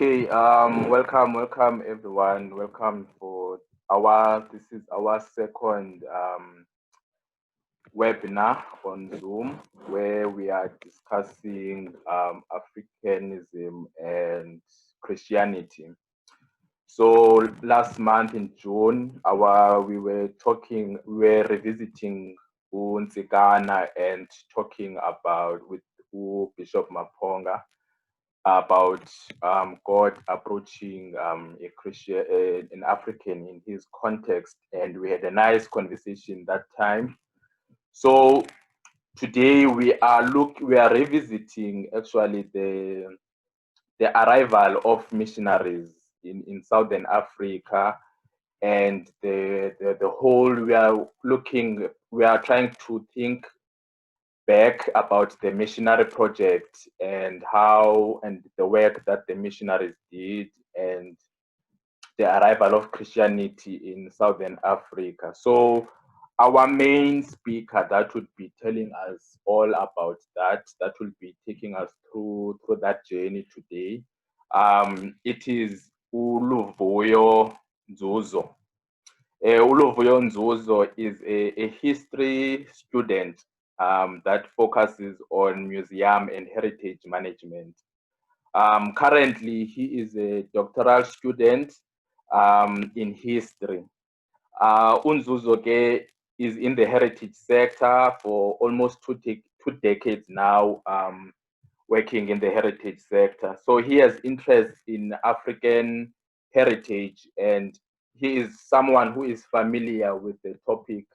Okay, welcome everyone. Welcome for this is our second webinar on Zoom where we are discussing Africanism and Christianity. So last month in June, we were revisiting Unzikana and talking about with Bishop Maponga about God approaching a Christian, an African in his context, and we had a nice conversation that time. So today we are revisiting actually the arrival of missionaries in Southern Africa, and the whole we are trying to think back about the missionary project and the work that the missionaries did and the arrival of Christianity in Southern Africa. So our main speaker that would be telling us all about that will be taking us through that journey today. It is Luvuyo Ndzuzo. Luvuyo Ndzuzo is a history student that focuses on museum and heritage management. Currently, he is a doctoral student in history. Ndzuzo is in the heritage sector for almost two decades now, working in the heritage sector. So he has interest in African heritage, and he is someone who is familiar with the topic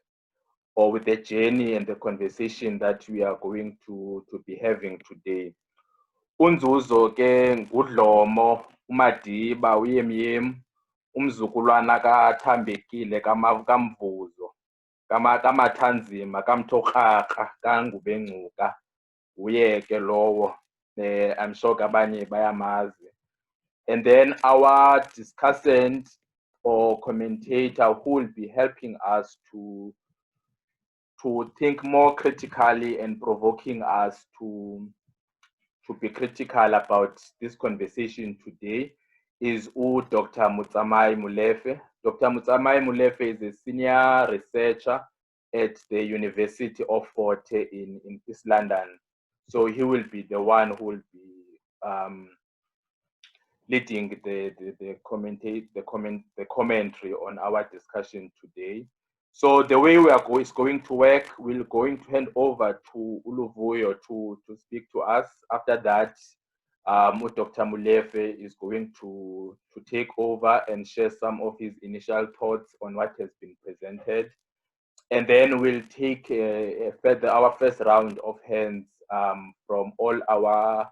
or with the journey and the conversation that we are going to be having today. Ndzuzo ke ngudlomo, uMadiba, uyemyem, umzukulwana kaThambekile, kaMvuzo, kaMathanzima, kaMthorhaka, kaNgubengcuka, uye ke lowo. I'm sure abanye bayamazi. And then our discussant or commentator who will be helping us to think more critically and provoking us to be critical about this conversation today is Dr. Motsamai Molefe. Dr. Motsamai Molefe is a senior researcher at the University of Fort in East London. So he will be the one who will be leading the commentary on our discussion today. So the way is going to work, we're going to hand over to Luvuyo to speak to us. After that, Dr. Molefe is going to take over and share some of his initial thoughts on what has been presented. And then we'll take our first round of hands from all our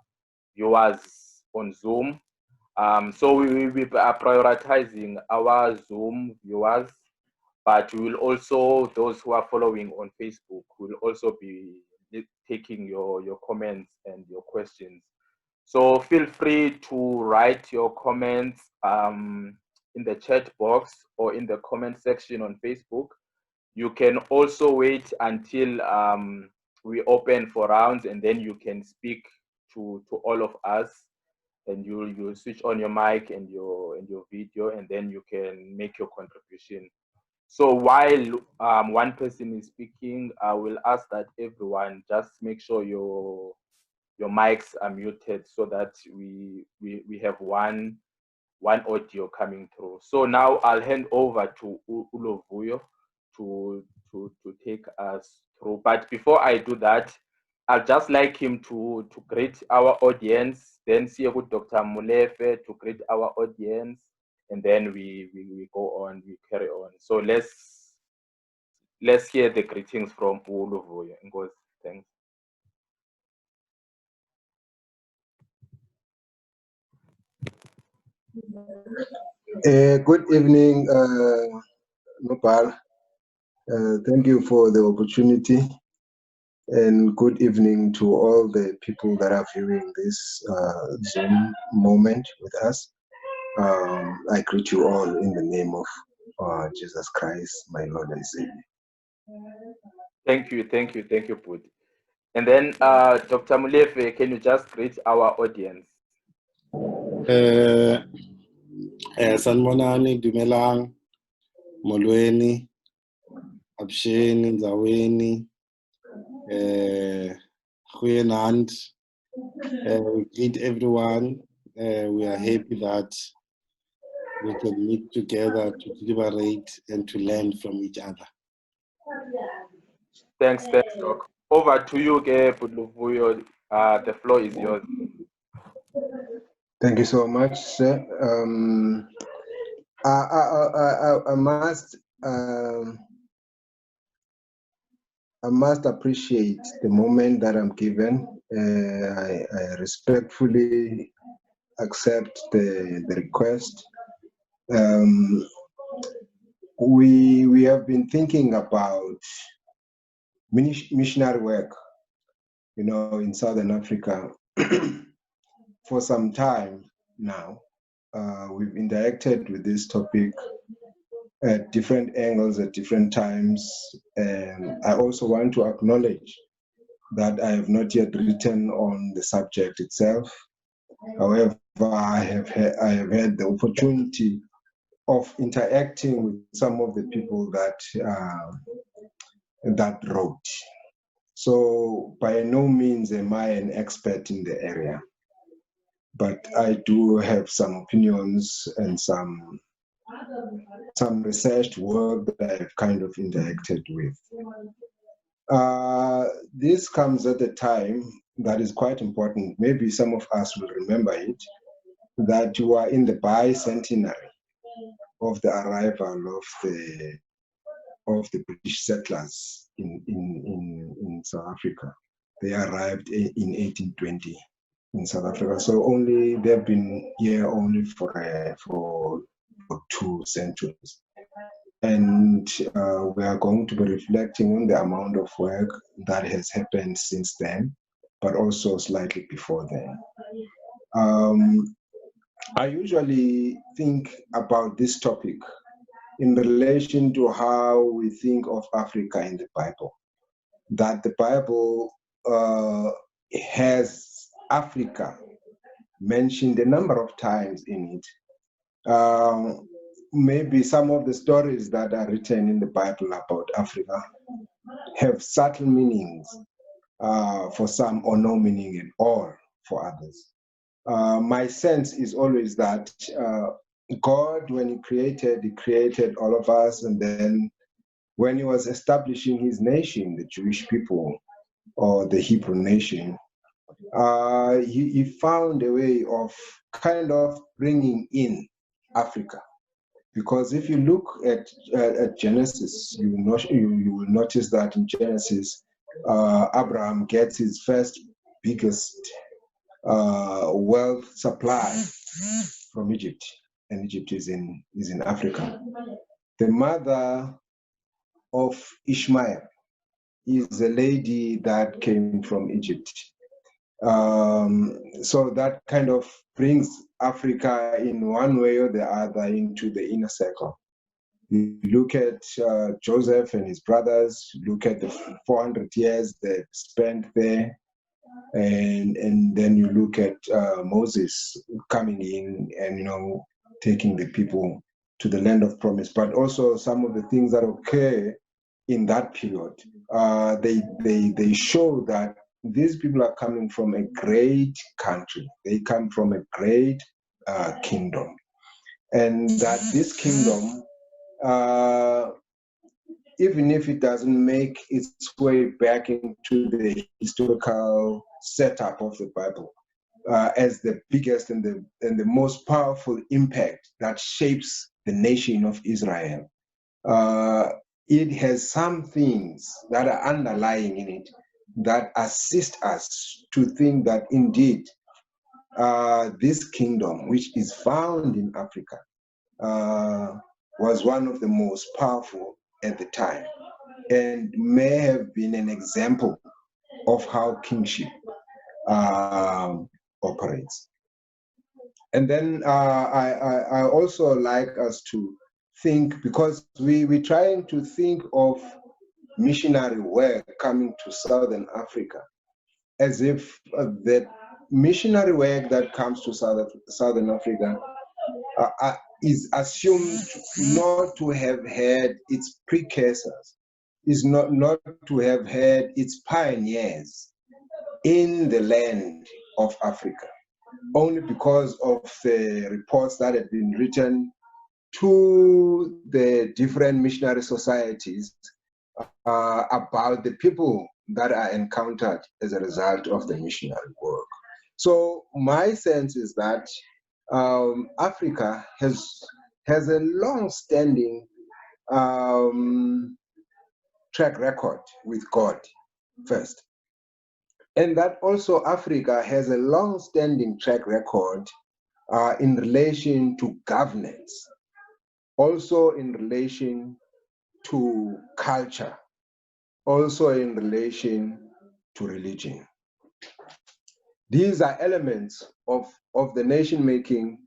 viewers on Zoom. So we are prioritizing our Zoom viewers, but we will also, those who are following on Facebook, will also be taking your comments and your questions. So feel free to write your comments in the chat box or in the comment section on Facebook. You can also wait until we open for rounds, and then you can speak to all of us, and you switch on your mic and your video, and then you can make your contribution. So while one person is speaking, I will ask that everyone just make sure your mics are muted so that we have one audio coming through. So now I'll hand over to Luvuyo to take us through. But before I do that, I'd just like him to greet our audience, then see with Dr. Molefe to greet our audience, and then we go on, we carry on. So let's hear the greetings from Luvuyo. Thanks. Good evening, Nopal. Thank you for the opportunity, and good evening to all the people that are viewing this Zoom moment with us. I greet you all in the name of Jesus Christ, my Lord and Savior. Thank you, Put. And then Dr. Molefe, can you just greet our audience? Sanibonani, dumelang, molweni, absheni, nzaweni, goeienaand. We greet everyone. We are happy that we can meet together to deliberate and to learn from each other. Thanks, Doc. Over to you, Luvuyo. The floor is yours. Thank you so much, sir. I must appreciate the moment that I'm given. I respectfully accept the request. We have been thinking about missionary work, you know, in Southern Africa for some time now. We've interacted with this topic at different angles at different times, and I also want to acknowledge that I have not yet written on the subject itself. However, I have had the opportunity of interacting with some of the people that wrote. So by no means am I an expert in the area, but I do have some opinions and some researched work that I've kind of interacted with. This comes at a time that is quite important. Maybe some of us will remember it, that you are in the bicentenary of the arrival of the British settlers in South Africa. They arrived in 1820 in South Africa. So only they've been here only for 2 centuries. And we are going to be reflecting on the amount of work that has happened since then, but also slightly before then. I usually think about this topic in relation to how we think of Africa in the Bible, that the Bible has Africa mentioned a number of times in it. Maybe some of the stories that are written in the Bible about Africa have subtle meanings for some, or no meaning at all for others. My sense is always that God, when he created all of us, and then when he was establishing his nation, the Jewish people or the Hebrew nation, he found a way of kind of bringing in Africa. Because if you look at Genesis, you will notice that in Genesis, Abraham gets his first biggest wealth supply from Egypt, and Egypt is in Africa. The mother of Ishmael is a lady that came from Egypt. So that kind of brings Africa in one way or the other into the inner circle. You look at Joseph and his brothers, look at the 400 years they spent there, and then you look at Moses coming in and, you know, taking the people to the land of promise, but also some of the things that occur in that period. They show that these people are coming from a great country. They come from a great kingdom. And that this kingdom, even if it doesn't make its way back into the historical setup of the Bible, as the biggest and the most powerful impact that shapes the nation of Israel, it has some things that are underlying in it that assist us to think that indeed this kingdom, which is found in Africa, was one of the most powerful at the time, and may have been an example of how kingship operates. And then I also like us to think, because we're trying to think of missionary work coming to Southern Africa as if that missionary work that comes to Southern Africa is assumed not to have had its precursors, is not to have had its pioneers in the land of Africa, only because of the reports that had been written to the different missionary societies about the people that are encountered as a result of the missionary work. So my sense is that Africa has a long-standing track record with God first, and that also Africa has a long-standing track record in relation to governance, also in relation to culture, also in relation to religion. These are elements of the nation-making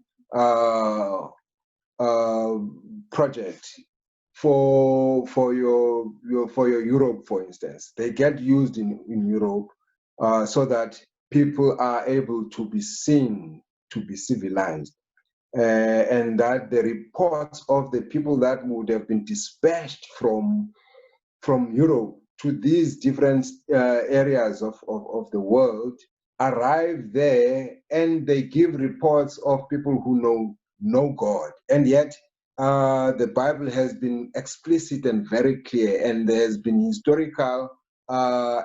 project for your Europe, for instance. They get used in Europe so that people are able to be seen to be civilized, and that the reports of the people that would have been dispatched from Europe to these different areas of the world arrive there, and they give reports of people who know God. And yet the Bible has been explicit and very clear, and there has been historical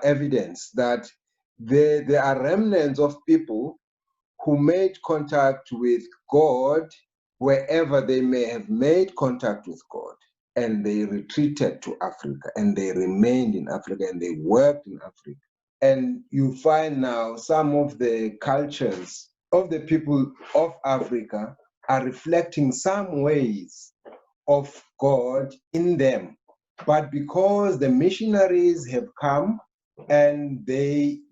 evidence that there are remnants of people who made contact with God wherever they may have made contact with God, and they retreated to Africa, and they remained in Africa, and they worked in Africa. And you find now some of the cultures of the people of Africa are reflecting some ways of God in them. But because the missionaries have come and they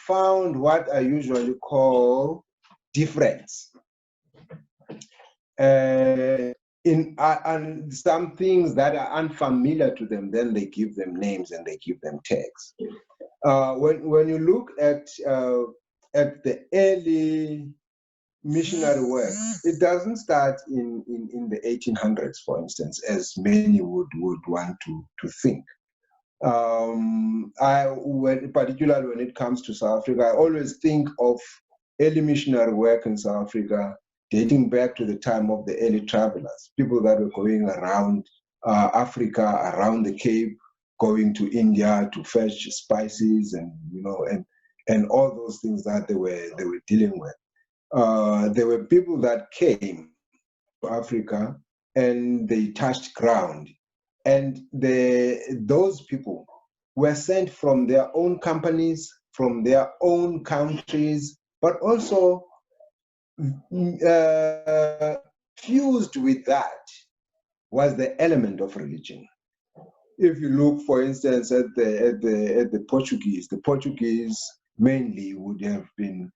found what I usually call difference. And some things that are unfamiliar to them, then they give them names and they give them tags. When you look at the early missionary work, it doesn't start in the 1800s, for instance, as many would want to think. Particularly when it comes to South Africa, I always think of early missionary work in South Africa dating back to the time of the early travelers, people that were going around Africa, around the Cape, going to India to fetch spices and all those things that they were dealing with. There were people that came to Africa and they touched ground, and those people were sent from their own companies, from their own countries, but also fused with that was the element of religion. If you look, for instance, at the Portuguese, the Portuguese mainly would have been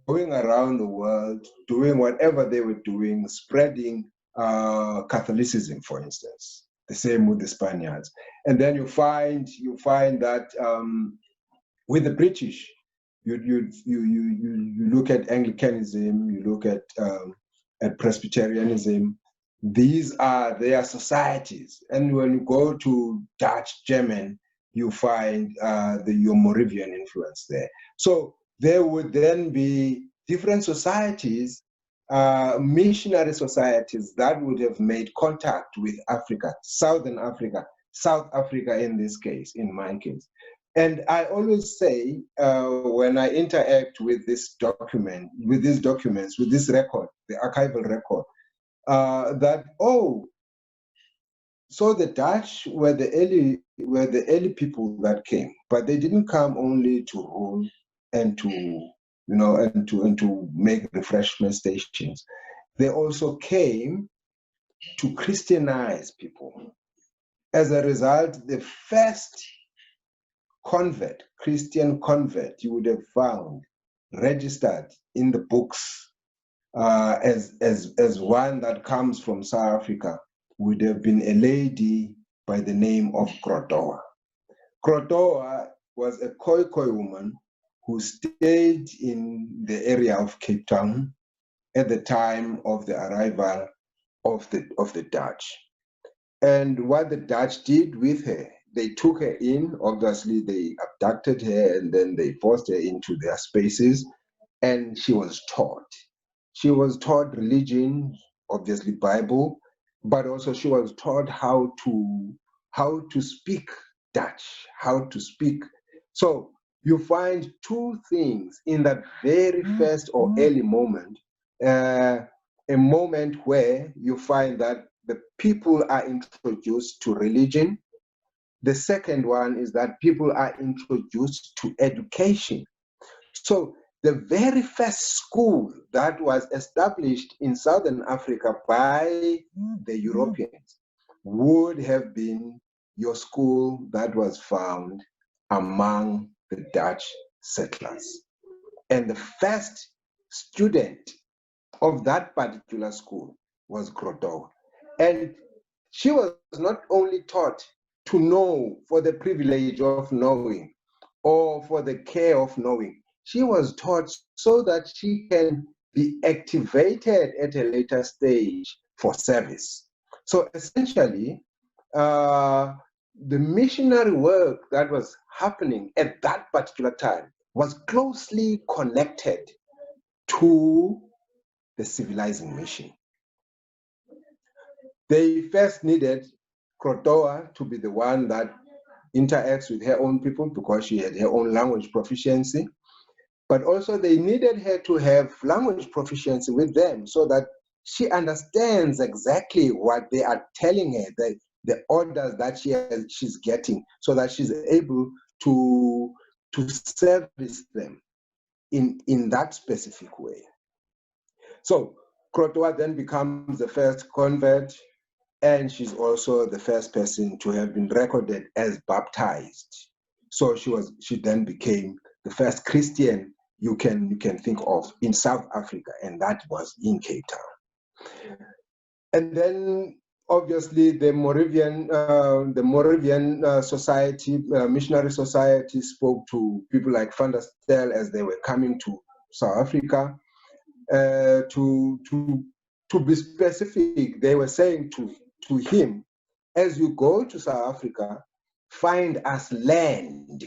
going around the world, doing whatever they were doing, spreading Catholicism, for instance. The same with the Spaniards. And then you find that with the British, you look at Anglicanism, you look at Presbyterianism. These are their societies. And when you go to Dutch, German, you find your Moravian influence there. So there would then be different societies, missionary societies that would have made contact with Africa, Southern Africa, South Africa in this case, in my case. And I always say, when I interact with this document, with these documents, with this record, the archival record, that, so the Dutch were the early people that came, but they didn't come only to rule and to make refreshment stations. They also came to Christianize people. As a result, the first Christian convert you would have found registered in the books as one that comes from South Africa would have been a lady by the name of Krotoa. Krotoa was a Khoi woman who stayed in the area of Cape Town at the time of the arrival of the Dutch. And what the Dutch did with her, they took her in. Obviously, they abducted her and then they forced her into their spaces, and she was taught. She was taught religion, obviously Bible, but also she was taught how to speak Dutch, how to speak. So you find two things in that very first or early moment. A moment where you find that the people are introduced to religion. The second one is that people are introduced to education. So the very first school that was established in Southern Africa by the Europeans would have been your school that was found among the Dutch settlers. And the first student of that particular school was Grotowa. And she was not only taught to know for the privilege of knowing or for the care of knowing, she was taught so that she can be activated at a later stage for service. So essentially, the missionary work that was happening at that particular time was closely connected to the civilizing mission. They first needed Grotowa to be the one that interacts with her own people because she had her own language proficiency, but also they needed her to have language proficiency with them so that she understands exactly what they are telling her, the orders that she's getting, so that she's able to service them in that specific way. So Grotowa then becomes the first convert, and she's also the first person to have been recorded as baptized. So she then became the first Christian you can think of in South Africa, and that was in Cape Town. And then obviously the Moravian society, missionary society, spoke to people like Van der Stel as they were coming to South Africa. To be specific, they were saying to him, as you go to South Africa, find us land.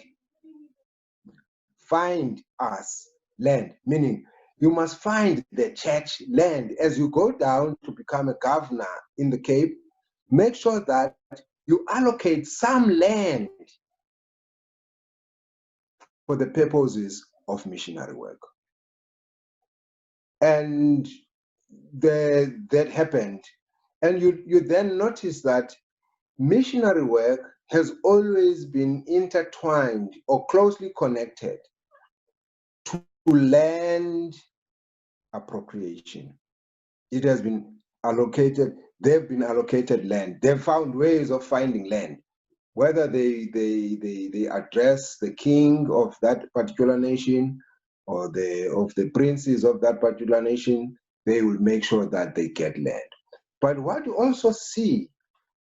Find us land, meaning you must find the church land. As you go down to become a governor in the Cape, make sure that you allocate some land for the purposes of missionary work. And that happened. And you then notice that missionary work has always been intertwined or closely connected to land appropriation. It has been allocated, they've been allocated land. They've found ways of finding land. Whether they address the king of that particular nation or of the princes of that particular nation, they will make sure that they get land. But what you also see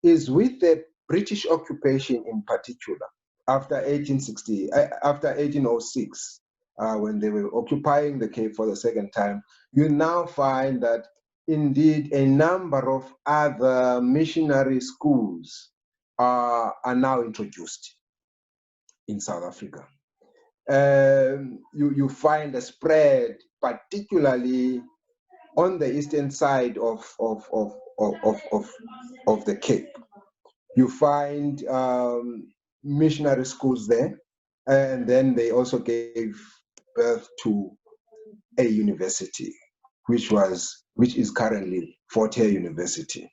is with the British occupation in particular, after 1806, when they were occupying the Cape for the second time, you now find that indeed a number of other missionary schools are now introduced in South Africa. You find a spread, particularly on the eastern side of the Cape. You find missionary schools there, and then they also gave birth to a university, which is currently Fort Hare University.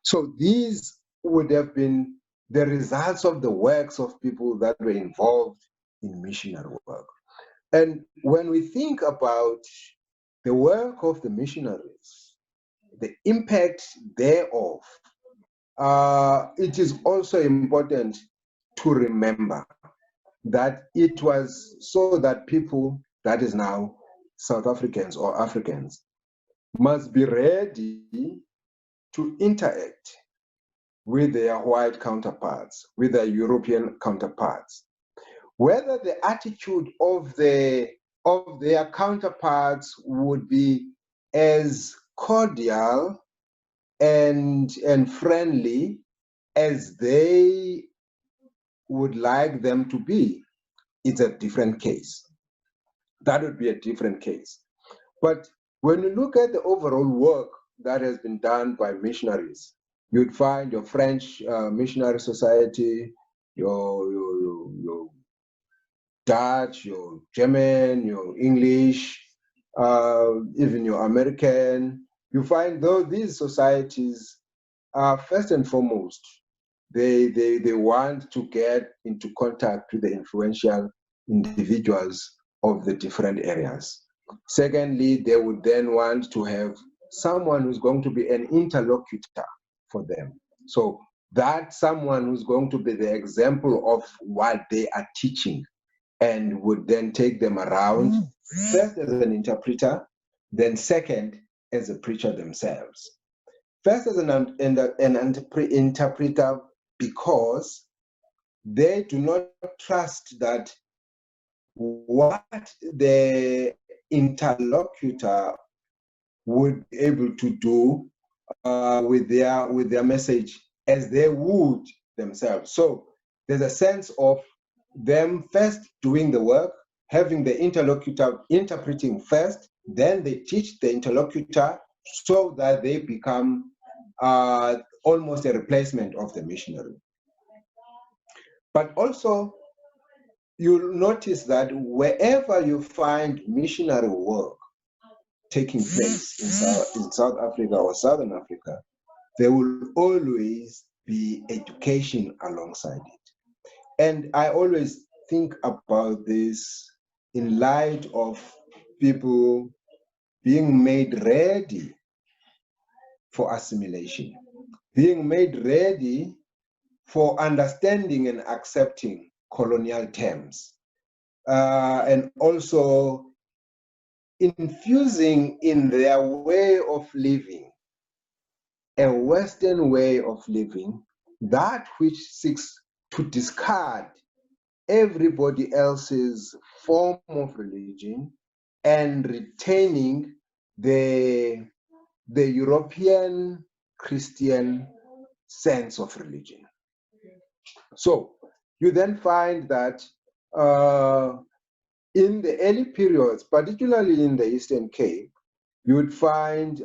So these would have been the results of the works of people that were involved in missionary work. And when we think about the work of the missionaries, the impact thereof, it is also important to remember that it was so that people, that is now South Africans or Africans, must be ready to interact with their white counterparts, with their European counterparts. whether the attitude of their counterparts would be as cordial and friendly as they would like them to be. It's a different case. That would be a different case. But when you look at the overall work that has been done by missionaries, you'd find your French missionary society, your Dutch, your German, your English, even your American. You find though these societies are first and foremost, they want to get into contact with the influential individuals of the different areas. Secondly, they would then want to have someone who's going to be an interlocutor for them. So that someone who's going to be the example of what they are teaching and would then take them around, first as an interpreter, then second as a preacher themselves. First as an interpreter, because they do not trust that what the interlocutor would be able to do with their message as they would themselves. So there's a sense of them first doing the work, having the interlocutor interpreting first, then they teach the interlocutor so that they become almost a replacement of the missionary. But also, you'll notice that wherever you find missionary work taking place in South Africa or Southern Africa, there will always be education alongside it. And I always think about this in light of people being made ready for assimilation, being made ready for understanding and accepting colonial terms, and also infusing in their way of living a Western way of living, that which seeks to discard everybody else's form of religion and retaining the European Christian sense of religion. So you then find that in the early periods, particularly in the Eastern Cape, you would find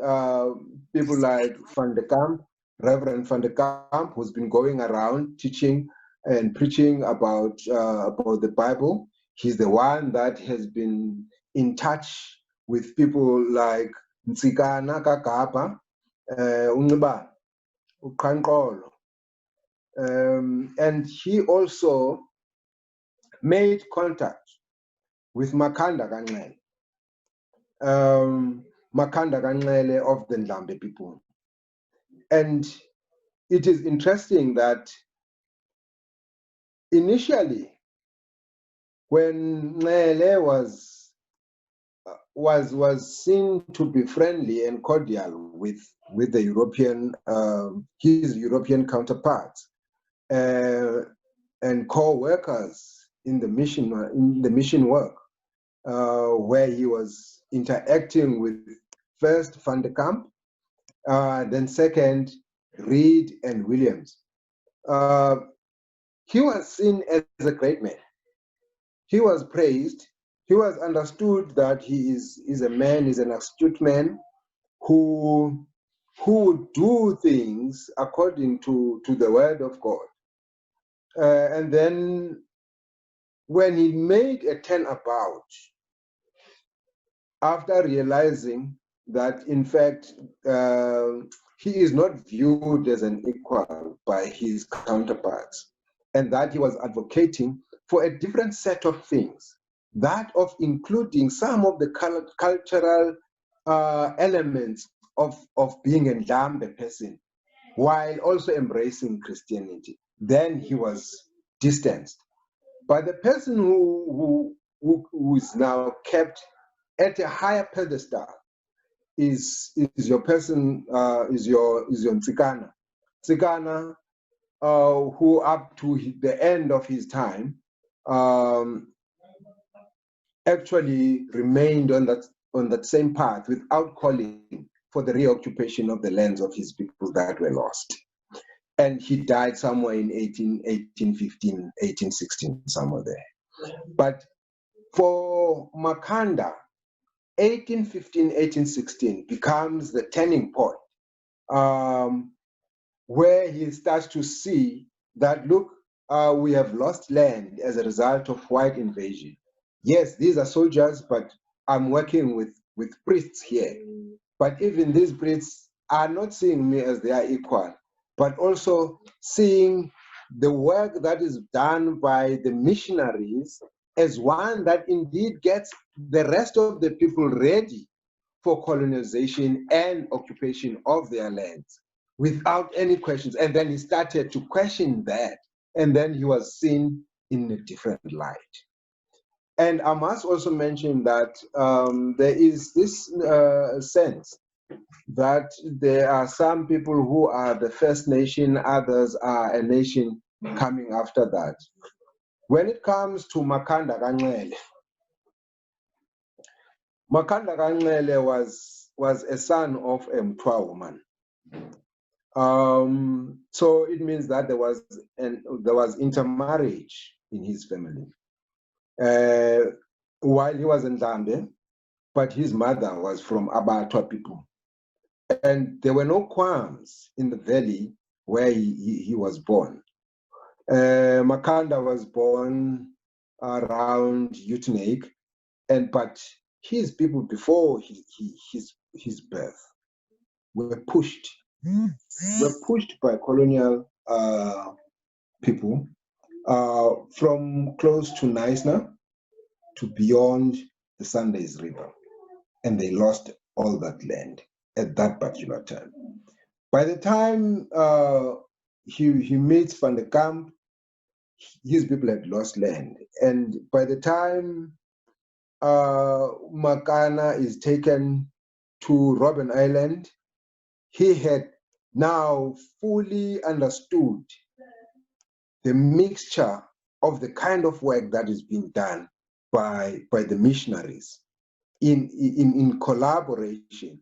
people like Van de Kamp, Reverend Van de Kamp, who's been going around teaching and preaching about the Bible. He's the one that has been in touch with people like Nzikana Kakapa, Ungiba, Ukankolo. And he also made contact with Makhanda Kanxele, Makhanda Kanxele of the Ndlambe people. And it is interesting that initially, when Nxele was seen to be friendly and cordial with the European his European counterparts and co-workers in the mission work, where he was interacting with first Van de Kamp, then second Reed and Williams. He was seen as a great man. He was praised. He was understood that he is a man, is an astute man who would do things according to the word of God. And then when he made a turnabout, after realizing that in fact he is not viewed as an equal by his counterparts, and that he was advocating for a different set of things, that of including some of the cultural elements of being a Ndlambe person, while also embracing Christianity. Then he was distanced. But the person who is now kept at a higher pedestal is your person, is your Nzikana. Nzikana, who up to the end of his time actually remained on that same path without calling for the reoccupation of the lands of his people that were lost. And he died somewhere in 1815, 1816, somewhere there. But for Makhanda, 1815, 1816 becomes the turning point, where he starts to see that, look, we have lost land as a result of white invasion. Yes, these are soldiers, but I'm working with priests here. But even these priests are not seeing me as their equal, but also seeing the work that is done by the missionaries as one that indeed gets the rest of the people ready for colonization and occupation of their lands without any questions. And then he started to question that, and then he was seen in a different light. And I must also mention that there is this sense that there are some people who are the first nation, others are a nation coming after that. When it comes to Makhanda Kancele, Makhanda Kancele was a son of a Mtwa woman. So it means that there was intermarriage in his family. While he was in Ndlambe, but his mother was from Abatwa people. And there were no qualms in the valley where he was born. Makhanda was born around Utenake, but his people before his birth were pushed by colonial people from close to Naisna to beyond the Sundays River, and they lost all that land at that particular time. By the time he meets Van der Kamp, his people had lost land, and by the time Makana is taken to Robben Island, he had now fully understood the mixture of the kind of work that is being done by the missionaries in collaboration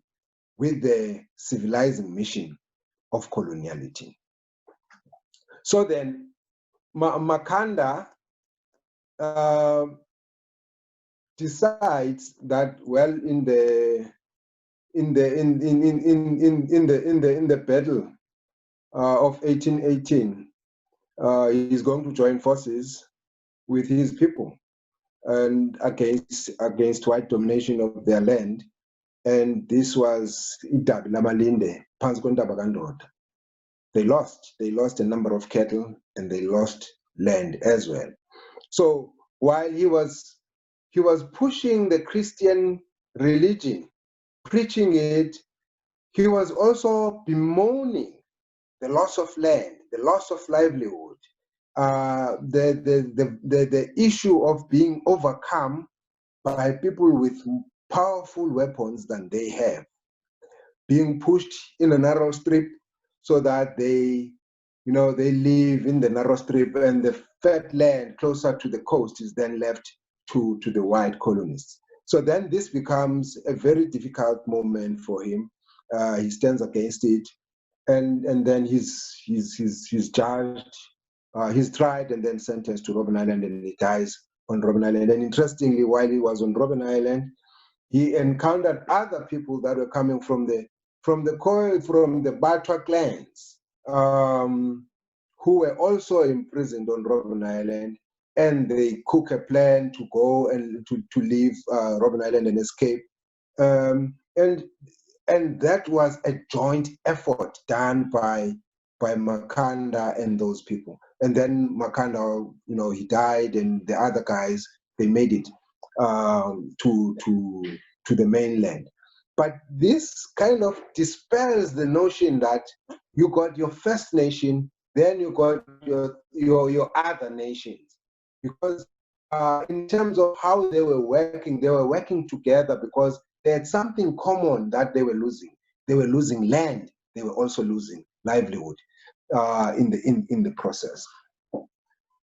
with the civilizing mission of coloniality. So then Makhanda decides that, well, in the battle of 1818, he's going to join forces with his people and against white domination of their land. And this was Idabi Lamalinde, Phansi Kwentaba Kandoda. They lost a number of cattle, and they lost land as well. So while he was pushing the Christian religion, preaching it, he was also bemoaning the loss of land, the loss of livelihood, the issue of being overcome by people with powerful weapons than they have, being pushed in a narrow strip so that they live in the narrow strip, and the fat land closer to the coast is then left to the white colonists. So then this becomes a very difficult moment for him. He stands against it, and then he's charged, he's tried and then sentenced to Robben Island, and he dies on Robben Island. And interestingly, while he was on Robben Island, he encountered other people that were coming from the Batwa clans, who were also imprisoned on Robben Island, and they cook a plan to go and to leave Robben Island and escape. And that was a joint effort done by Makhanda and those people. And then Makhanda, he died, and the other guys, they made it to the mainland. But this kind of dispels the notion that you got your first nation, then you got your other nations, because in terms of how they were working together because they had something common that they were losing. They were losing land. They were also losing livelihood in the process.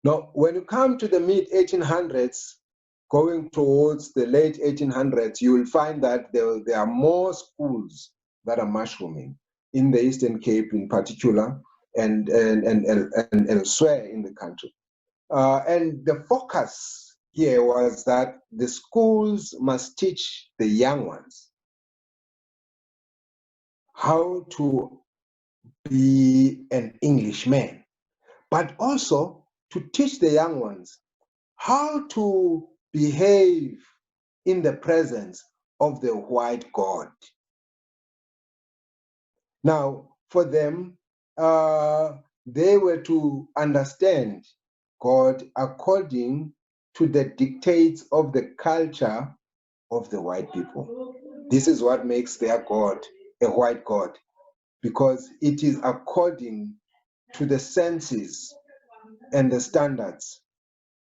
Now, when you come to the mid-1800s, going towards the late 1800s, you will find that there are more schools that are mushrooming in the Eastern Cape in particular, and elsewhere in the country. And the focus here was that the schools must teach the young ones how to be an Englishman, but also to teach the young ones how to behave in the presence of the white God. Now, for them, they were to understand God according to the dictates of the culture of the white people. This is what makes their God a white God, because it is according to the senses and the standards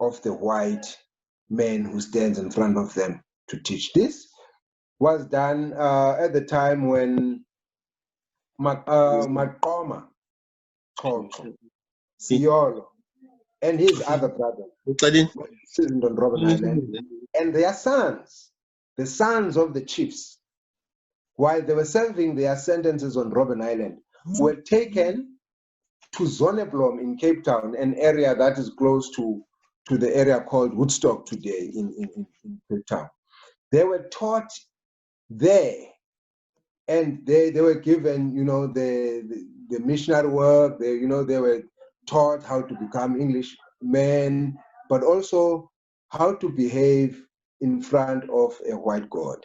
of the white man who stands in front of them to teach. This was done at the time when Maqoma, Xhoxho, Siolo, and his other brothers seasoned on Robben Island, and their sons, the sons of the chiefs, while they were serving their sentences on Robben Island, were taken to Zonneblom in Cape Town, an area that is close to the area called Woodstock today in Cape Town. They were taught there, and they were given, the missionary work. They were taught how to become Englishmen, but also how to behave in front of a white God.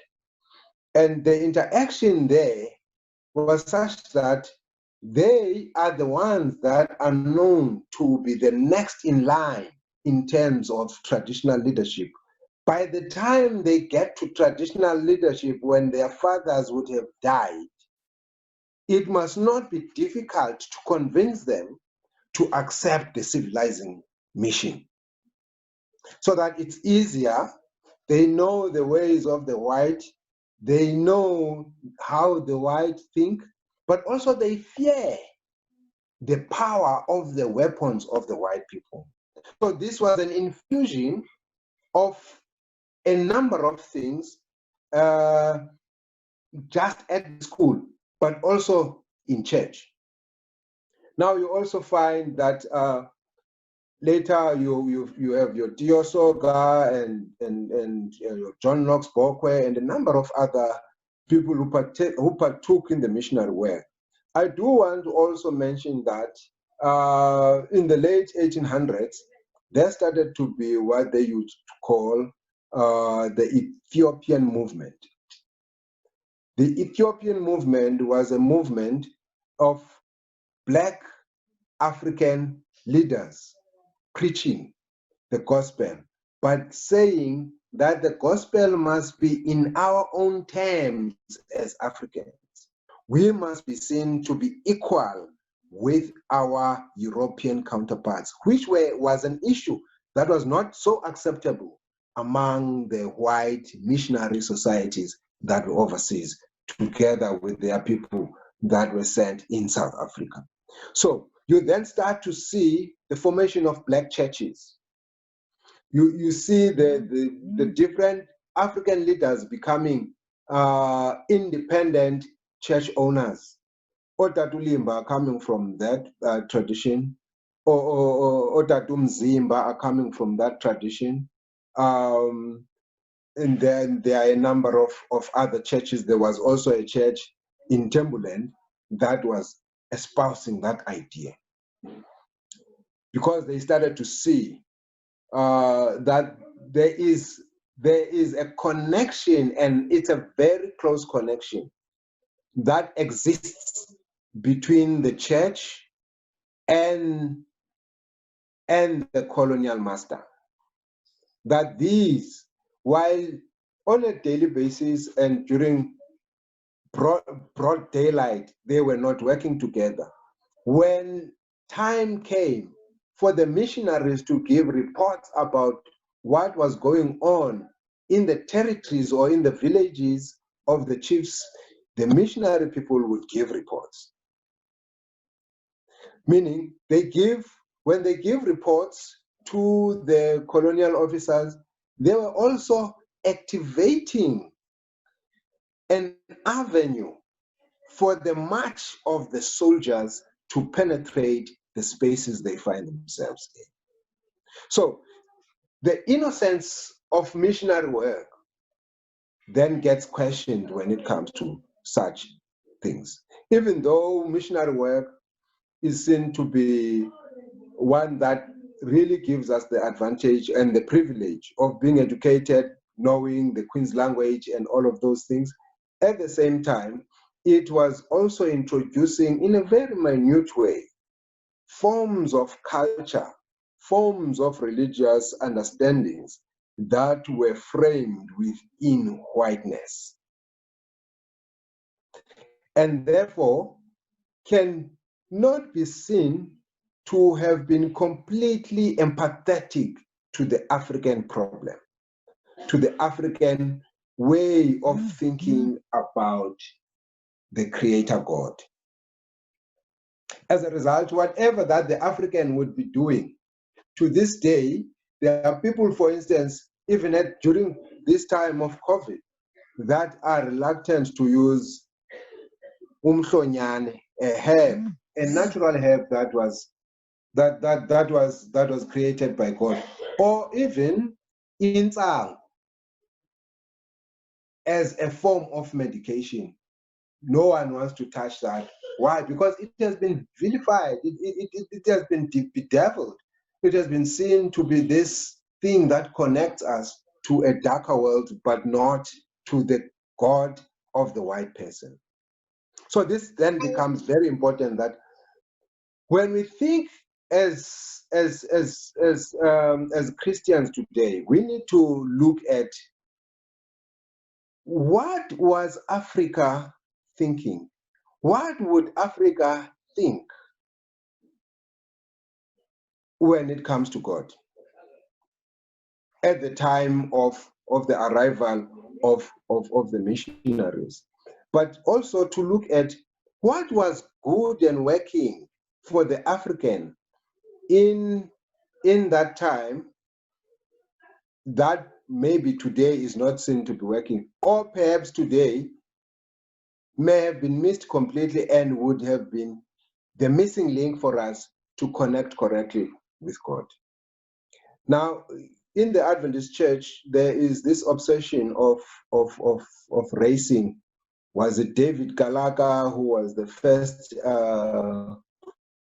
And the interaction there was such that they are the ones that are known to be the next in line in terms of traditional leadership. By the time they get to traditional leadership, when their fathers would have died, it must not be difficult to convince them to accept the civilizing mission, so that it's easier. They know the ways of the white, they know how the white think, but also they fear the power of the weapons of the white people. So this was an infusion of a number of things, just at school, but also in church. Now you also find that later you have your Dio Soga and your John Knox Bokwe and a number of other people who partook in the missionary work. I do want to also mention that in the late 1800s, there started to be what they used to call the Ethiopian movement. The Ethiopian movement was a movement of Black African leaders preaching the gospel, but saying that the gospel must be in our own terms as Africans. We must be seen to be equal with our European counterparts, which was an issue that was not so acceptable among the white missionary societies that were overseas, together with their people that were sent in South Africa. So you then start to see the formation of Black churches. You see the different African leaders becoming independent church owners. Otatulimba are coming from that tradition, or Otatumzimba are coming from that tradition. And then there are a number of other churches. There was also a church in Tembuland that was espousing that idea, because they started to see that there is a connection, and it's a very close connection that exists between the church and the colonial master. That these, while on a daily basis and during broad daylight, they were not working together. When time came for the missionaries to give reports about what was going on in the territories or in the villages of the chiefs, the missionary people would give reports. Meaning when they give reports to the colonial officers, they were also activating an avenue for the march of the soldiers to penetrate the spaces they find themselves in. So the innocence of missionary work then gets questioned when it comes to such things. Even though missionary work is seen to be one that really gives us the advantage and the privilege of being educated, knowing the Queen's language and all of those things, at the same time, it was also introducing in a very minute way forms of culture, forms of religious understandings that were framed within whiteness, and therefore can not be seen to have been completely empathetic to the African problem, to the African way of thinking about the Creator God. As a result, whatever that the African would be doing, to this day, there are people, for instance, even during this time of COVID, that are reluctant to use umhlonyane, a herb, a natural herb that was created by God, or even insang as a form of medication. No one wants to touch that. Why? Because it has been vilified. It has been bedeviled. It has been seen to be this thing that connects us to a darker world, but not to the God of the white person. So this then becomes very important, that when we think as Christians today, we need to look at what was Africa thinking. What would Africa think when it comes to God at the time of the arrival of the missionaries? But also to look at what was good and working for the African in that time that maybe today is not seen to be working, or perhaps today may have been missed completely and would have been the missing link for us to connect correctly with God. Now, in the Adventist Church, there is this obsession of racing. Was it David Gallagher who was the first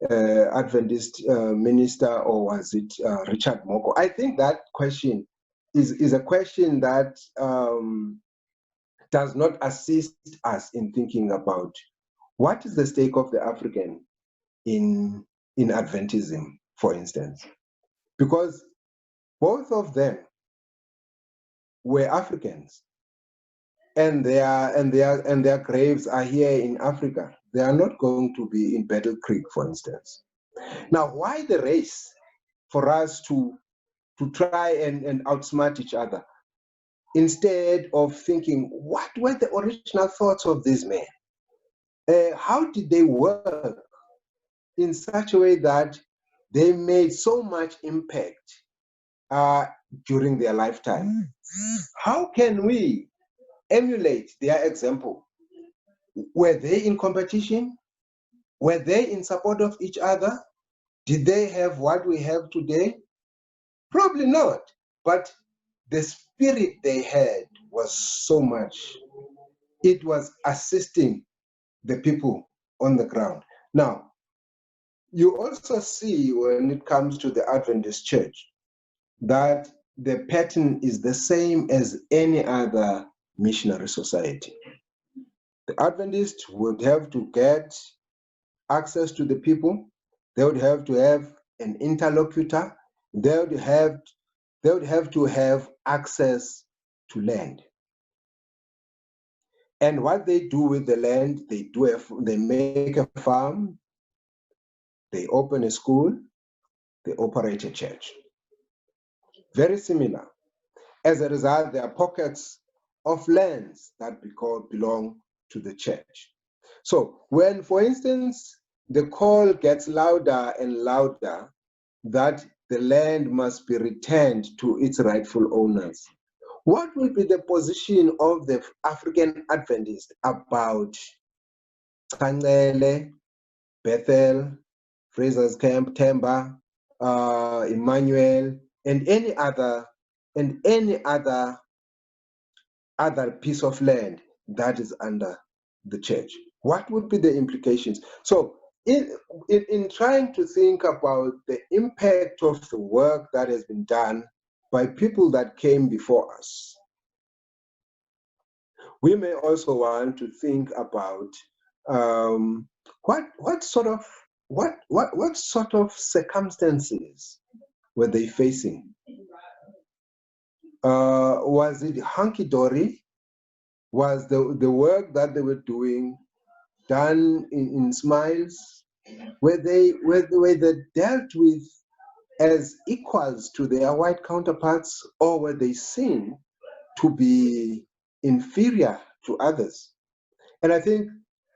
Adventist minister, or was it Richard Moko? I think that question is a question that does not assist us in thinking about what is the stake of the African in Adventism, for instance, because both of them were Africans, and their graves are here in Africa. They are not going to be in Battle Creek, for instance. Now, why the race for us to try and outsmart each other, instead of thinking, what were the original thoughts of these men? How did they work in such a way that they made so much impact during their lifetime? How can we emulate their example? Were they in competition? Were they in support of each other? Did they have what we have today? Probably not. But the spirit they had was so much. It was assisting the people on the ground. Now, you also see when it comes to the Adventist Church that the pattern is the same as any other missionary society. The Adventists would have to get access to the people. They would have to have an interlocutor. They would have to have access to land. And what they do with the land, they make a farm, they open a school, they operate a church. Very similar. As a result, there are pockets of lands that belong to the church. So when, for instance, the call gets louder and louder that the land must be returned to its rightful owners. What will be the position of the African Adventists about Tangele, Bethel, Fraser's Camp, Temba, Emmanuel, and any other piece of land that is under the church? What would be the implications? So in trying to think about the impact of the work that has been done by people that came before us, we may also want to think about what sort of circumstances were they facing? Was it hunky-dory? Was the work that they were doing done in smiles? Were they dealt with as equals to their white counterparts, or were they seen to be inferior to others? And I think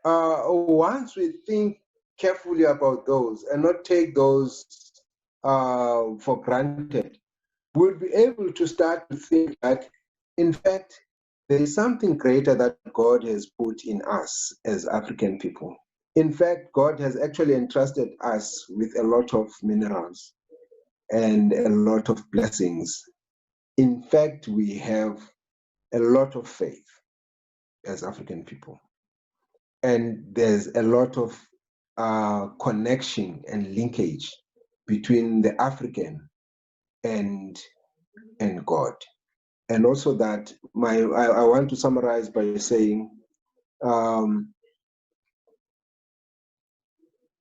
once we think carefully about those and not take those for granted, we'll be able to start to think that, in fact, there is something greater that God has put in us as African people. In fact, God has actually entrusted us with a lot of minerals and a lot of blessings. In fact, we have a lot of faith as African people. And there's a lot of connection and linkage between the African and God. And also that I want to summarize by saying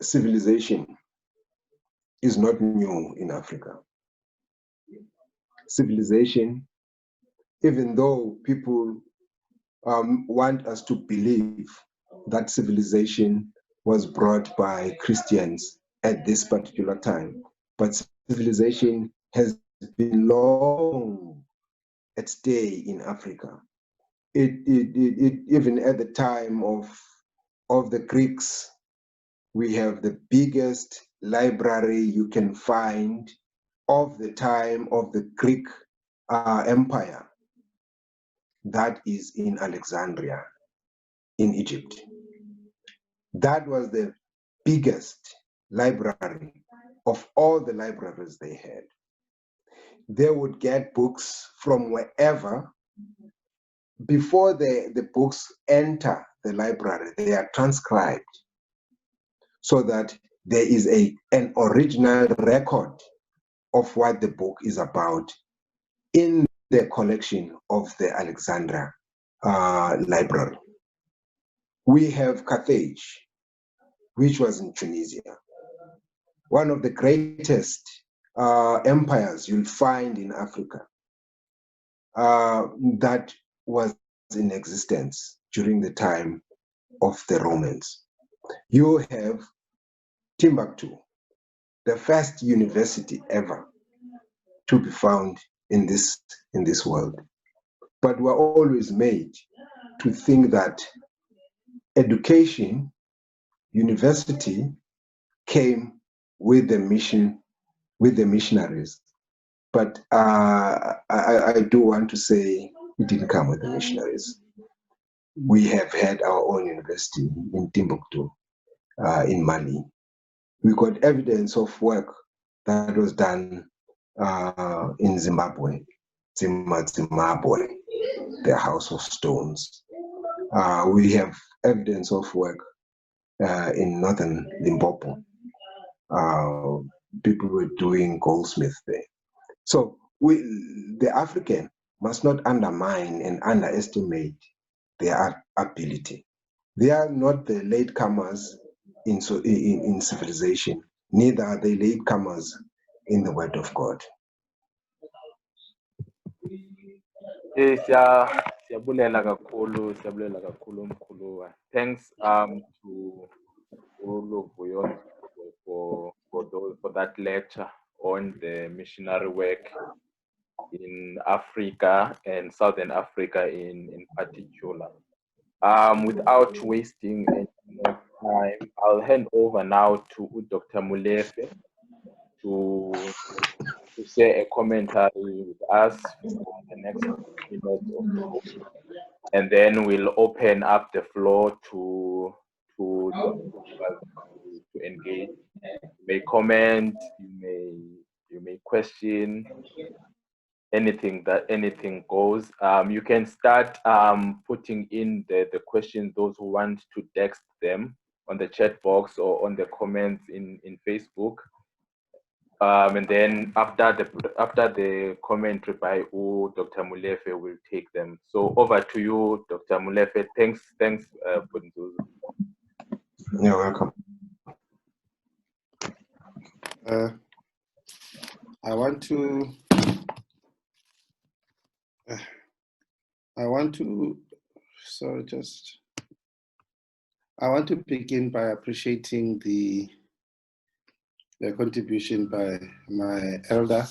civilization is not new in Africa. Civilization, even though people want us to believe that civilization was brought by Christians at this particular time, but civilization has been long at stay in Africa. It even at the time of the Greeks, we have the biggest library you can find of the time of the Greek Empire. That is in Alexandria, in Egypt. That was the biggest library of all the libraries they had. They would get books from wherever. Before the books enter the library, they are transcribed so that there is an original record of what the book is about in the collection of the Alexandria library. We have Carthage, which was in Tunisia, one of the greatest empires you'll find in Africa, that was in existence during the time of the Romans. You have Timbuktu, the first university ever to be found in this world. But we're always made to think that education, university, came with the mission, with the missionaries. But I do want to say it didn't come with the missionaries. We have had our own university in Timbuktu, in Mali. We got evidence of work that was done in Zimbabwe, Zimbabwe, the House of Stones. We have evidence of work in northern Limpopo. People were doing goldsmith there. So the African must not undermine and underestimate their ability. They are not the latecomers in civilization, neither are they latecomers in the Word of God. Siyabulela kakhulu mkhulu. Thanks to Luvuyo for that lecture on the missionary work in Africa and Southern Africa in particular. Without wasting any more time, I'll hand over now to Dr. Molefe to to share a commentary with us for the next minutes or so, and then we'll open up the floor to engage. You may comment, you may question, anything goes. You can start putting in the questions, those who want to text them on the chat box or on the comments in Facebook. And then after the commentary by Dr. Molefe will take them. So over to you, Dr. Molefe. Thanks for Ndzuzo. You're welcome. I want to begin by appreciating the contribution by my elder,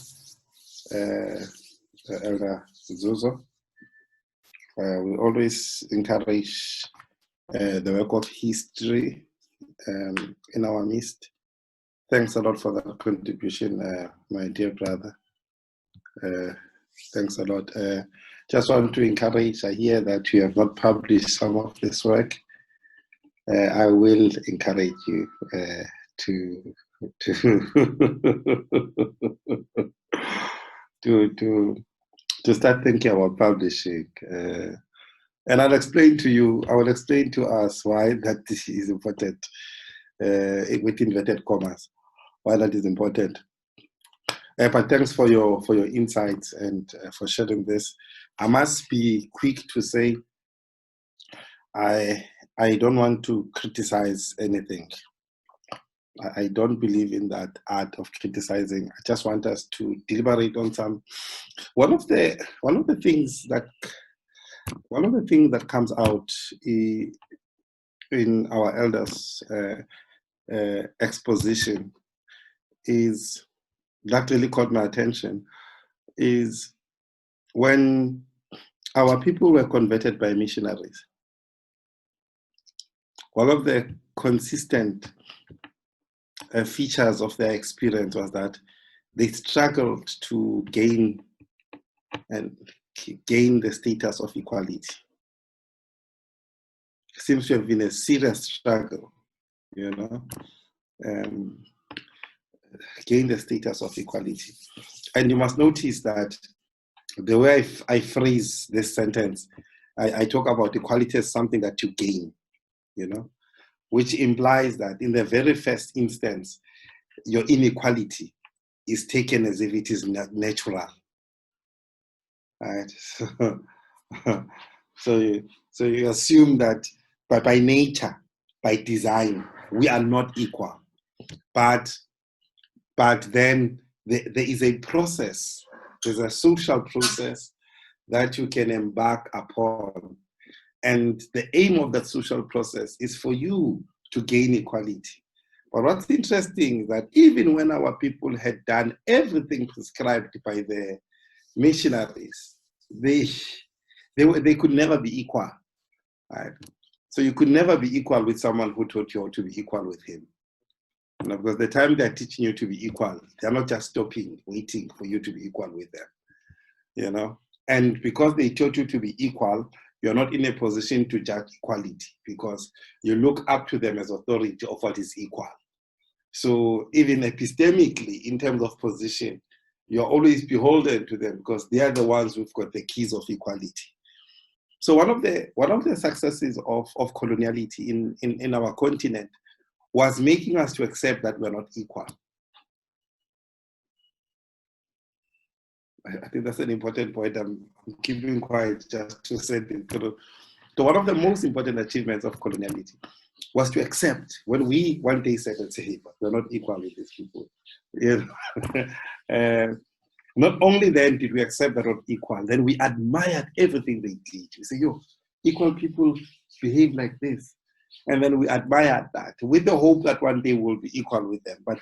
Elder Ndzuzo. We always encourage the work of history in our midst. Thanks a lot for that contribution, my dear brother. Thanks a lot. Just want to encourage, I hear that you have not published some of this work. I will encourage you to start thinking about publishing. And I will explain to us why that this is important, with inverted commas, why that is important. But thanks for your insights and for sharing this. I must be quick to say I don't want to criticize anything. I don't believe in that art of criticizing. I just want us to deliberate on some. One of the things that comes out in our elders' exposition is that really caught my attention, is when our people were converted by missionaries. One of the consistent features of their experience was that they struggled to gain the status of equality. It seems to have been a serious struggle, gain the status of equality. And you must notice that the way I phrase this sentence, I talk about equality as something that you gain, which implies that in the very first instance, your inequality is taken as if it is natural. Right? So you assume that by nature, by design, we are not equal. But then there is a process, there's a social process that you can embark upon. And the aim of that social process is for you to gain equality. But what's interesting is that even when our people had done everything prescribed by the missionaries, they could never be equal. Right? So you could never be equal with someone who taught you how to be equal with him. Because the time they're teaching you to be equal, they're not just stopping, waiting for you to be equal with them. And because they taught you to be equal, you're not in a position to judge equality because you look up to them as authority of what is equal. So even epistemically, in terms of position, you're always beholden to them because they are the ones who've got the keys of equality. So one of the successes of coloniality in our continent was making us to accept that we're not equal. I think that's an important point. I'm keeping quiet just to say it. So one of the most important achievements of coloniality was to accept when we one day said and say, hey, but we're not equal with these people. Not only then did we accept that we're not equal, then we admired everything they did. We say, equal people behave like this. And then we admired that with the hope that one day we'll be equal with them, but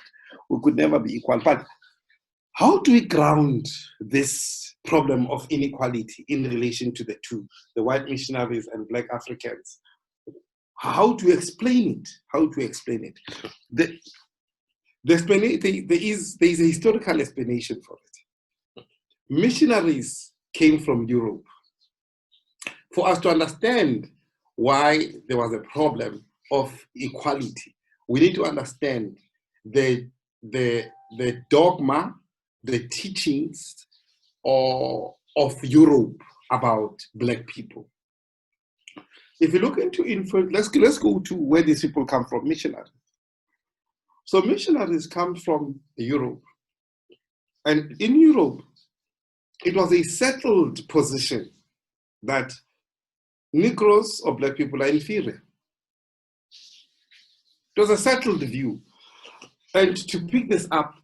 we could never be equal. But how do we ground this problem of inequality in relation to the two, the white missionaries and Black Africans? How to explain it? there is a historical explanation for it. Missionaries came from Europe. For us to understand why there was a problem of equality, we need to understand the dogma, the teachings of Europe about Black people. If you look into let's go to where these people come from, missionaries. So missionaries come from Europe. And in Europe, it was a settled position that Negroes or Black people are inferior. It was a settled view. And to pick this up,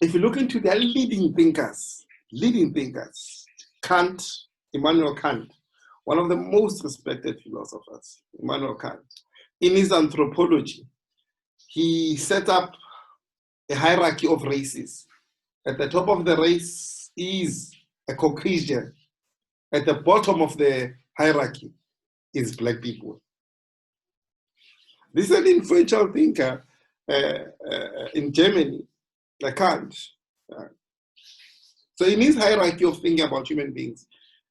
if you look into their leading thinkers, Kant, Immanuel Kant, one of the most respected philosophers, Immanuel Kant, in his anthropology, he set up a hierarchy of races. At the top of the race is a Caucasian. At the bottom of the hierarchy is Black people. This is an influential thinker in Germany, Kant. So in his hierarchy of thinking about human beings,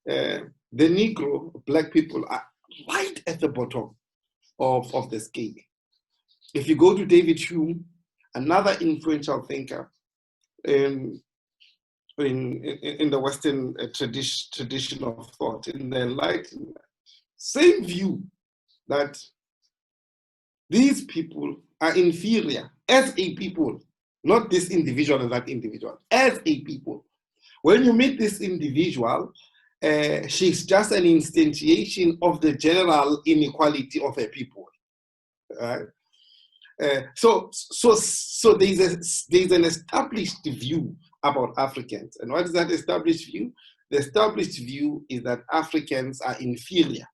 the Negro, Black people are right at the bottom of the scale. If you go to David Hume, another influential thinker in the Western tradition of thought, in the Enlightenment, same view that these people are inferior as a people, not this individual and that individual, as a people. When you meet this individual, she's just an instantiation of the general inequality of a people. So there's an established view about Africans. And what is that established view? The established view is that Africans are inferior.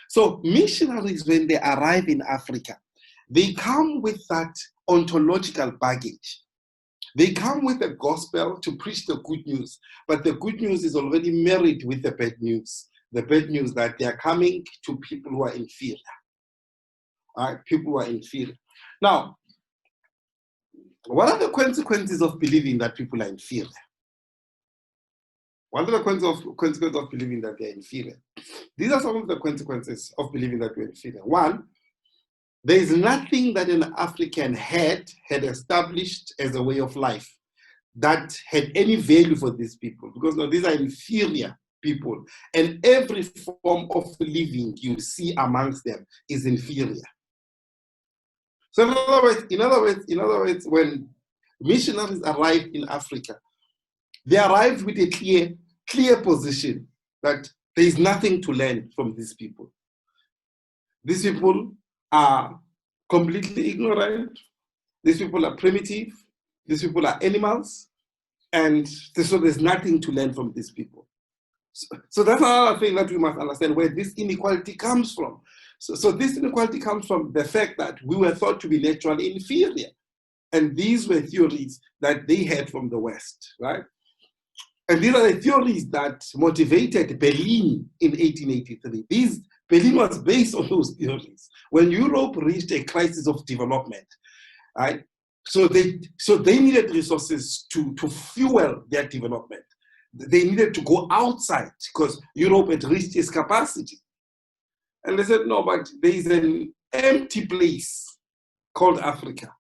So missionaries, when they arrive in Africa, they come with that ontological baggage. They come with the gospel to preach the good news, but the good news is already married with the bad news. The bad news that they are coming to people who are inferior. All right, people who are inferior. Now, what are the consequences of believing that people are inferior? What are the consequences of believing that they are inferior? These are some of the consequences of believing that we are inferior. One, there is nothing that an African had established as a way of life that had any value for these people, because no, these are inferior people, and every form of living you see amongst them is inferior. So in other words, when missionaries arrived in Africa, they arrived with a clear position that there is nothing to learn from these people. These people are completely ignorant. These people are primitive. These people are animals. And so there's nothing to learn from these people. So that's another thing that we must understand, where this inequality comes from. So this inequality comes from the fact that we were thought to be naturally inferior. And these were theories that they had from the West, right? And these are the theories that motivated Berlin in 1883. Berlin was based on those theories. When Europe reached a crisis of development, right? So they needed resources to fuel their development. They needed to go outside because Europe had reached its capacity. And they said, no, but there is an empty place called Africa.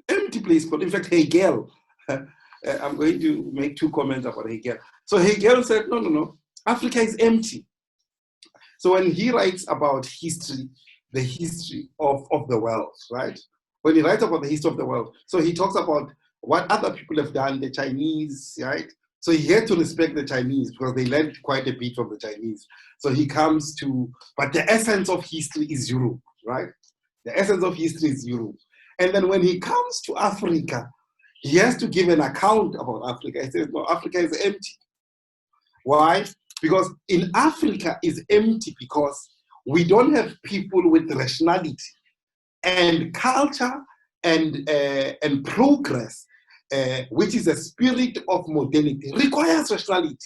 Empty place called, in fact, Hegel. I'm going to make two comments about Hegel. So Hegel said, no, Africa is empty. So when he writes about history, the history of the world, right? When he writes about the history of the world, so he talks about what other people have done, the Chinese, right? So he had to respect the Chinese because they learned quite a bit from the Chinese. So he comes to, but the essence of history is Europe, right? The essence of history is Europe. And then when he comes to Africa, he has to give an account about Africa. He says, no, Africa is empty. Why? Because in Africa is empty because we don't have people with rationality and culture and progress, which is a spirit of modernity, requires rationality.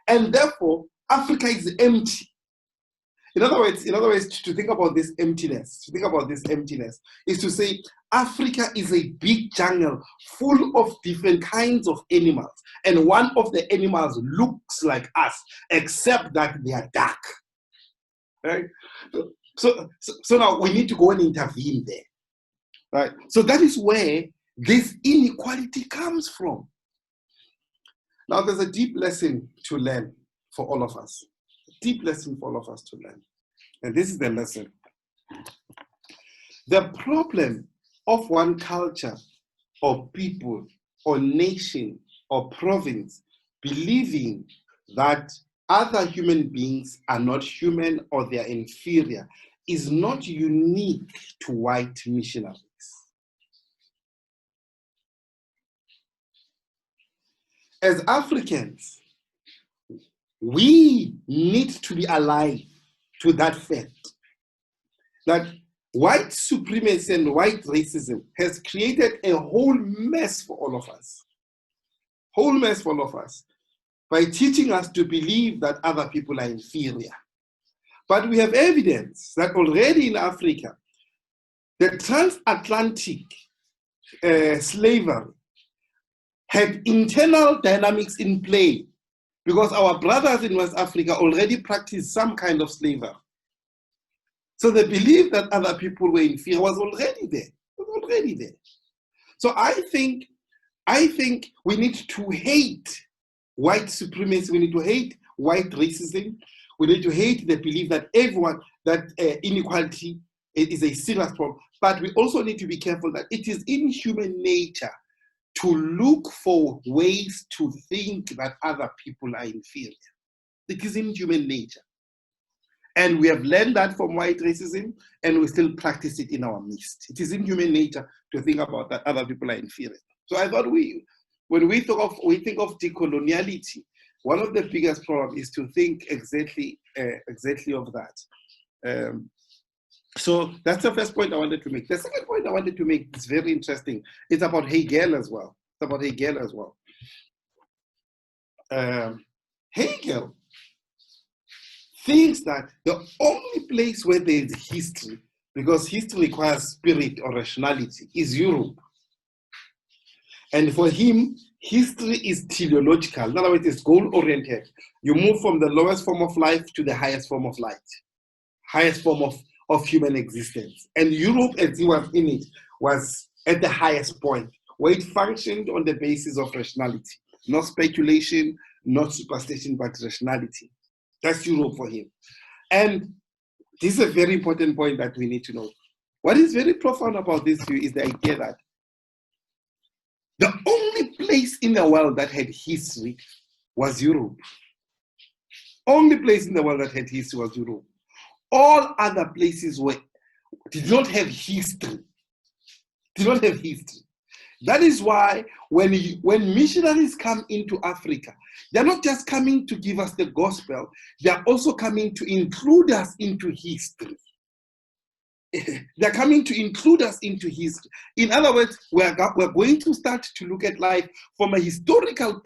And therefore, Africa is empty. In other words, to think about this emptiness, is to say Africa is a big jungle full of different kinds of animals. And one of the animals looks like us, except that they are dark. Right? So now we need to go and intervene there. Right? So that is where this inequality comes from. Now there's a deep lesson to learn for all of us. A deep lesson for all of us to learn. And this is the lesson. The problem of one culture or people or nation or province believing that other human beings are not human or they are inferior is not unique to white missionaries. As Africans, we need to be alive to that fact that white supremacy and white racism has created a whole mess for all of us. Whole mess for all of us by teaching us to believe that other people are inferior. But we have evidence that already in Africa, the transatlantic slavery had internal dynamics in play because our brothers in West Africa already practiced some kind of slavery. So the belief that other people were inferior was already there. So I think we need to hate white supremacy. We need to hate white racism. We need to hate the belief that inequality is a serious problem. But we also need to be careful that it is in human nature to look for ways to think that other people are inferior. It is in human nature. And we have learned that from white racism, and we still practice it in our midst. It is in human nature to think about that other people are inferior. So I thought when we think of decoloniality, one of the biggest problems is to think exactly of that. So that's the first point I wanted to make. The second point I wanted to make is very interesting. It's about Hegel as well. Hegel thinks that the only place where there is history, because history requires spirit or rationality, is Europe. And for him, history is teleological. In other words, it's goal-oriented. You move from the lowest form of life to the highest form of light, highest form of human existence. And Europe, as he was in it, was at the highest point, where it functioned on the basis of rationality. Not speculation, not superstition, but rationality. That's Europe for him. And this is a very important point that we need to know. What is very profound about this view is the idea that the only place in the world that had history was Europe. Only place in the world that had history was Europe. All other places did not have history. That is why when missionaries come into Africa, they're not just coming to give us the gospel, they're also coming to include us into history. They're coming to include us into history. In other words, we're going to start to look at life from a historical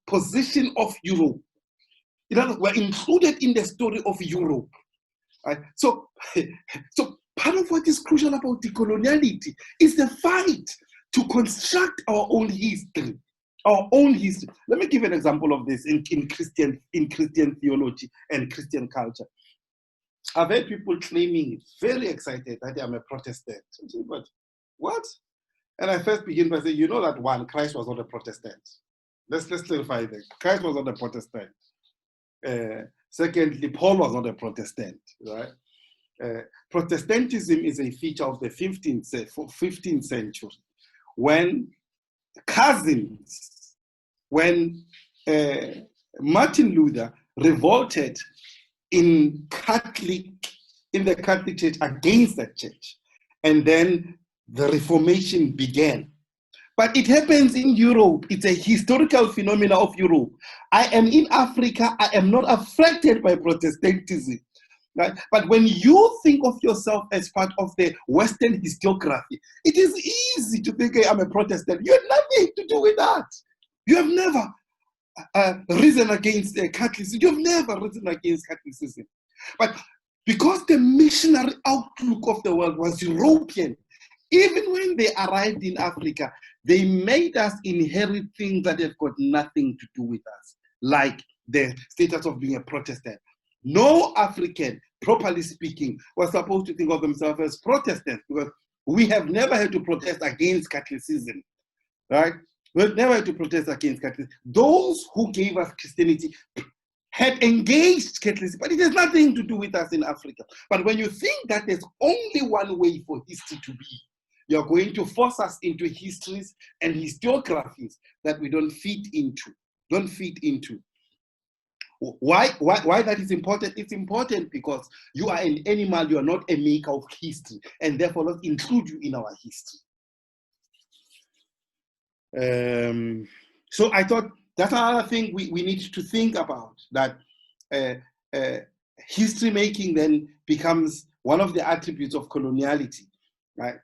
position of Europe. In other words, we're included in the story of Europe. Right? So part of what is crucial about decoloniality is the fight to construct our own history. Let me give an example of this in Christian theology and Christian culture. I've heard people claiming, very excited, that I'm a Protestant. But what? And I first begin by saying, you know that one, Christ was not a Protestant. Let's clarify that. Christ was not a Protestant. Secondly, Paul was not a Protestant, right? Protestantism is a feature of the 15th century, when Martin Luther revolted in the Catholic Church against that church, and then the Reformation began. But it happens in Europe. It's a historical phenomenon of Europe. I am in Africa. I am not affected by Protestantism. Right? But when you think of yourself as part of the Western historiography, it is easy to think, hey, I'm a Protestant. You have nothing to do with that. You have never risen against Catholicism. You have never risen against Catholicism. But because the missionary outlook of the world was European, Even when they arrived in Africa, they made us inherit things that have got nothing to do with us, like the status of being a Protestant. No African, properly speaking, was supposed to think of themselves as Protestants, because we have never had to protest against Catholicism, right? We've never had to protest against Catholicism. Those who gave us Christianity had engaged Catholicism, but it has nothing to do with us in Africa. But when you think that there's only one way for history to be, you're going to force us into histories and historiographies that we don't fit into. Why that is important? It's important because you are an animal, you are not a maker of history, and therefore let's include you in our history. So I thought that's another thing we need to think about, that history making then becomes one of the attributes of coloniality, right?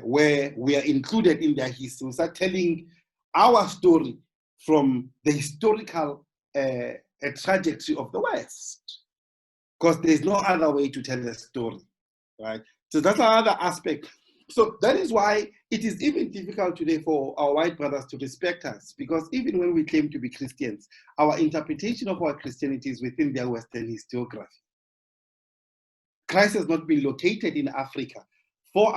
Where we are included in their history. We start telling our story from the historical trajectory of the West, because there's no other way to tell the story, right? So that's another aspect. So that is why it is even difficult today for our white brothers to respect us, because even when we claim to be Christians, our interpretation of our Christianity is within their Western historiography. Christ has not been located in Africa for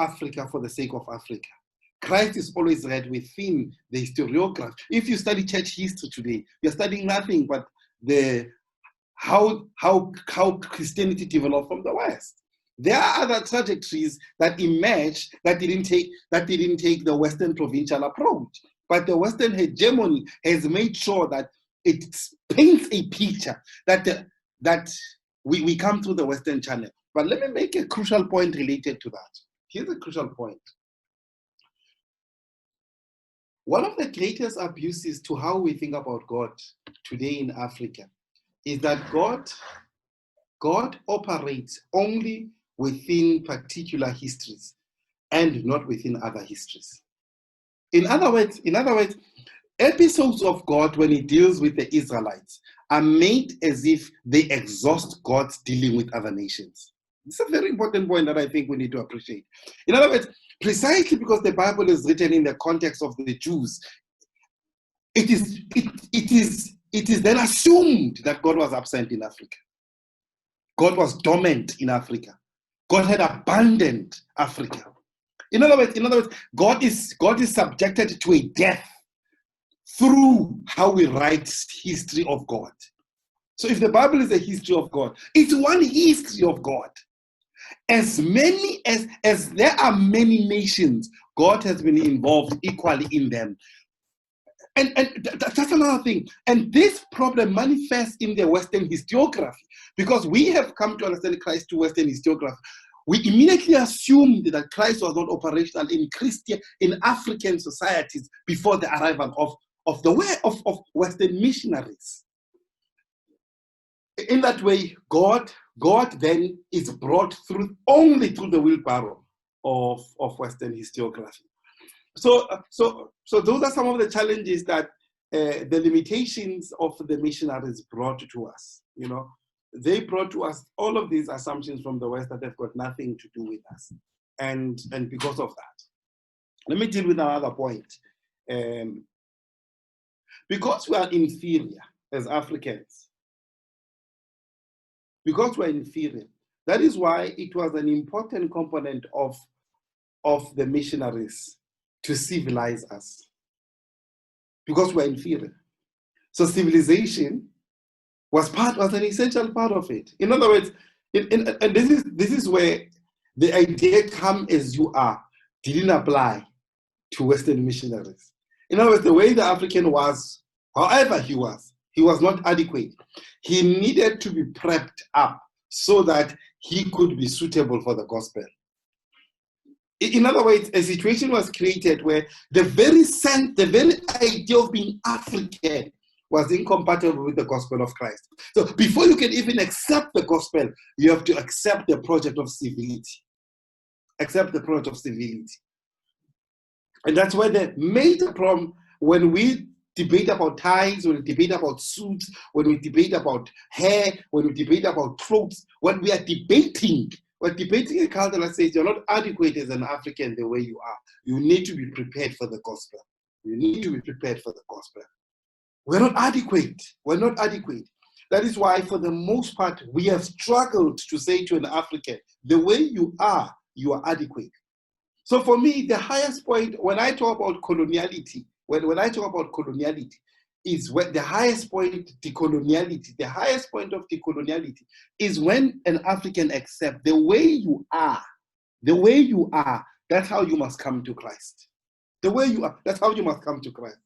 the sake of Africa. Christ is always read within the historiography. If you study church history today, you're studying nothing but how Christianity developed from the West. There are other trajectories that emerged that didn't take the Western provincial approach. But the Western hegemony has made sure that it paints a picture that we come through the Western channel. But let me make a crucial point related to that. Here's a crucial point. One of the greatest abuses to how we think about God today in Africa is that God operates only within particular histories and not within other histories. In other words, episodes of God when he deals with the Israelites are made as if they exhaust God's dealing with other nations. It's a very important point that I think we need to appreciate. In other words, precisely because the Bible is written in the context of the Jews, it is then assumed that God was absent in Africa. God was dormant in Africa. God had abandoned Africa. In other words, God is subjected to a death through how we write history of God. So if the Bible is a history of God, it's one history of God. As there are many nations, God has been involved equally in them. And that's another thing. And this problem manifests in the Western historiography, because we have come to understand Christ through Western historiography. We immediately assumed that Christ was not operational in African societies before the arrival of Western missionaries. In that way, God then is brought through only through the wheelbarrow of Western historiography. So those are some of the challenges that the limitations of the missionaries brought to us. You know, they brought to us all of these assumptions from the West that have got nothing to do with us, and because of that, let me deal with another point. Because we are inferior as Africans, because we're inferior, that is why it was an important component of the missionaries to civilize us, because we're inferior. So civilization was an essential part of it. In other words, and this is where the idea "come as you are" didn't apply to Western missionaries. In other words, the way the African was, however he was not adequate. He needed to be prepped up so that he could be suitable for the gospel. In other words, a situation was created where the very idea of being African was incompatible with the gospel of Christ. So before you can even accept the gospel, you have to accept the project of civility. Accept the project of civility. And that's where the major problem, when we debate about ties, when we debate about suits, when we debate about hair, when we debate about clothes, when we are debating We're debating a culture that says you're not adequate as an African the way you are. You need to be prepared for the gospel. You need to be prepared for the gospel. We're not adequate. We're not adequate. That is why, for the most part, we have struggled to say to an African, the way you are adequate. So for me, the highest point, when I talk about coloniality, when I talk about coloniality, is when the highest point, decoloniality, the highest point of decoloniality is when an African accepts the way you are, that's how you must come to Christ. The way you are, that's how you must come to Christ.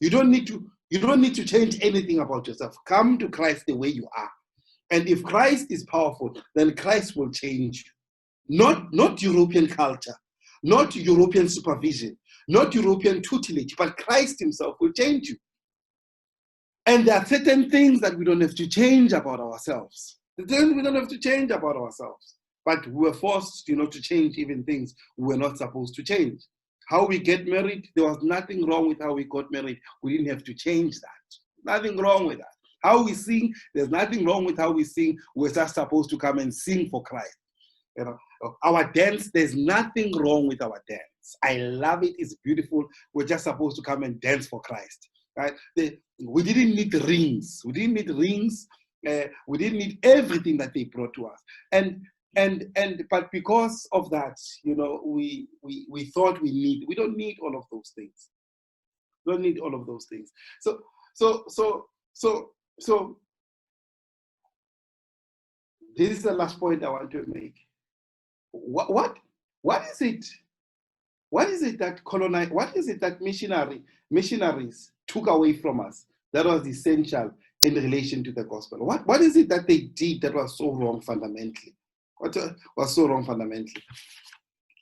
You don't need to change anything about yourself. Come to Christ the way you are. And if Christ is powerful, then Christ will change you. Not European culture, not European supervision, not European tutelage, but Christ himself will change you. And there are certain things that we don't have to change about ourselves. We don't have to change about ourselves. But we were forced, to change even things we were not supposed to change. How we get married, there was nothing wrong with how we got married. We didn't have to change that. Nothing wrong with that. How we sing, there's nothing wrong with how we sing. We're just supposed to come and sing for Christ. Our dance, there's nothing wrong with our dance. I love it. It's beautiful. We're just supposed to come and dance for Christ. Right? We didn't need rings. We didn't need rings. We didn't need everything that they brought to us. But because of that, we thought we don't need all of those things. We don't need all of those things. So this is the last point I want to make. What is it? What is it that missionaries took away from us that was essential in relation to the gospel? What is it that they did that was so wrong fundamentally? What was so wrong fundamentally?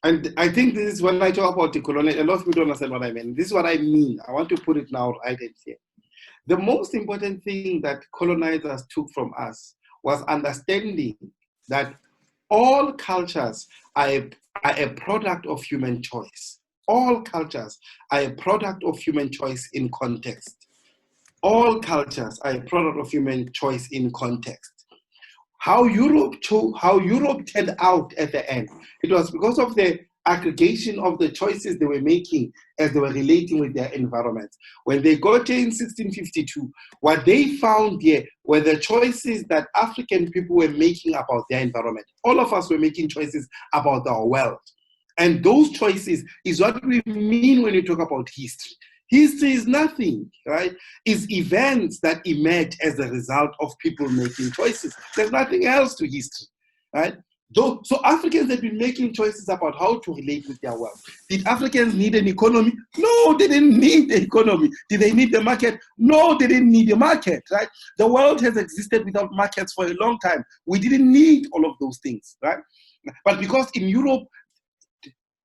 And I think this is when I talk about decolonial, a lot of people don't understand what I mean. This is what I mean. I want to put it now right here. The most important thing that colonizers took from us was understanding that all cultures are a product of human choice. All cultures are a product of human choice in context. All cultures are a product of human choice in context. How Europe turned out at the end, it was because of the aggregation of the choices they were making as they were relating with their environment. When they got here in 1652, what they found here were the choices that African people were making about their environment. All of us were making choices about our world. And those choices is what we mean when we talk about history. History is nothing, right? It's events that emerge as a result of people making choices. There's nothing else to history, right? So Africans have been making choices about how to relate with their world. Did Africans need an economy? No, they didn't need the economy. Did they need the market? No, they didn't need the market, right? The world has existed without markets for a long time. We didn't need all of those things, right? But because in Europe,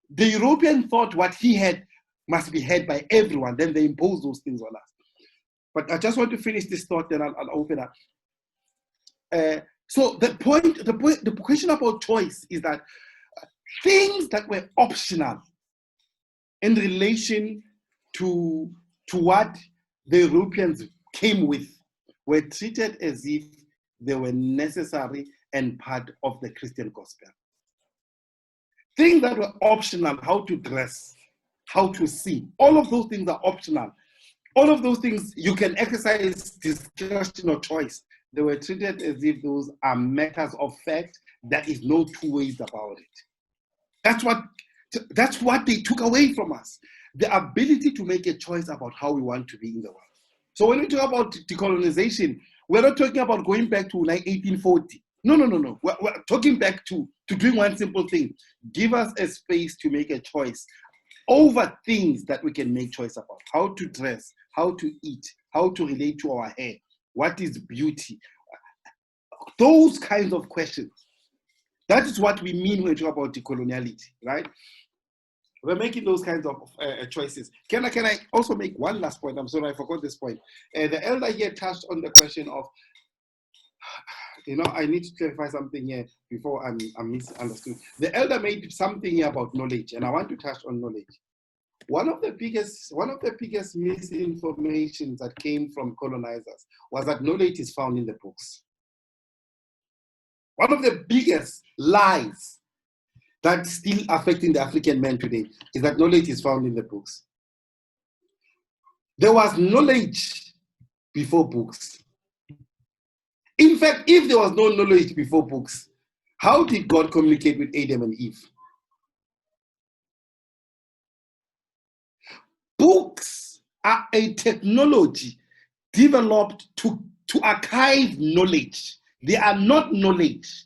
the European thought what he had must be had by everyone, then they impose those things on us. But I just want to finish this thought, then I'll open up. So the question about choice is that things that were optional in relation to what the Europeans came with were treated as if they were necessary and part of the Christian gospel. Things that were optional, how to dress, how to see, all of those things are optional. All of those things you can exercise discretion or choice. They were treated as if those are matters of fact. There is no two ways about it. That's what they took away from us. The ability to make a choice about how we want to be in the world. So when we talk about decolonization, we're not talking about going back to like 1840. No. We're talking back to doing one simple thing. Give us a space to make a choice over things that we can make choice about. How to dress, how to eat, how to relate to our hair, what is beauty? Those kinds of questions. That is what we mean when we talk about decoloniality, right? We're making those kinds of choices. Can I also make one last point? I'm sorry, I forgot this point. The elder here touched on the question of, I need to clarify something here before I'm misunderstood. The elder made something here about knowledge, and I want to touch on knowledge. One of the biggest misinformations that came from colonizers was that knowledge is found in the books. One of the biggest lies that's still affecting the African man today is that knowledge is found in the books. There was knowledge before books. In fact, if there was no knowledge before books, how did God communicate with Adam and Eve? Books are a technology developed to archive knowledge. They are not knowledge.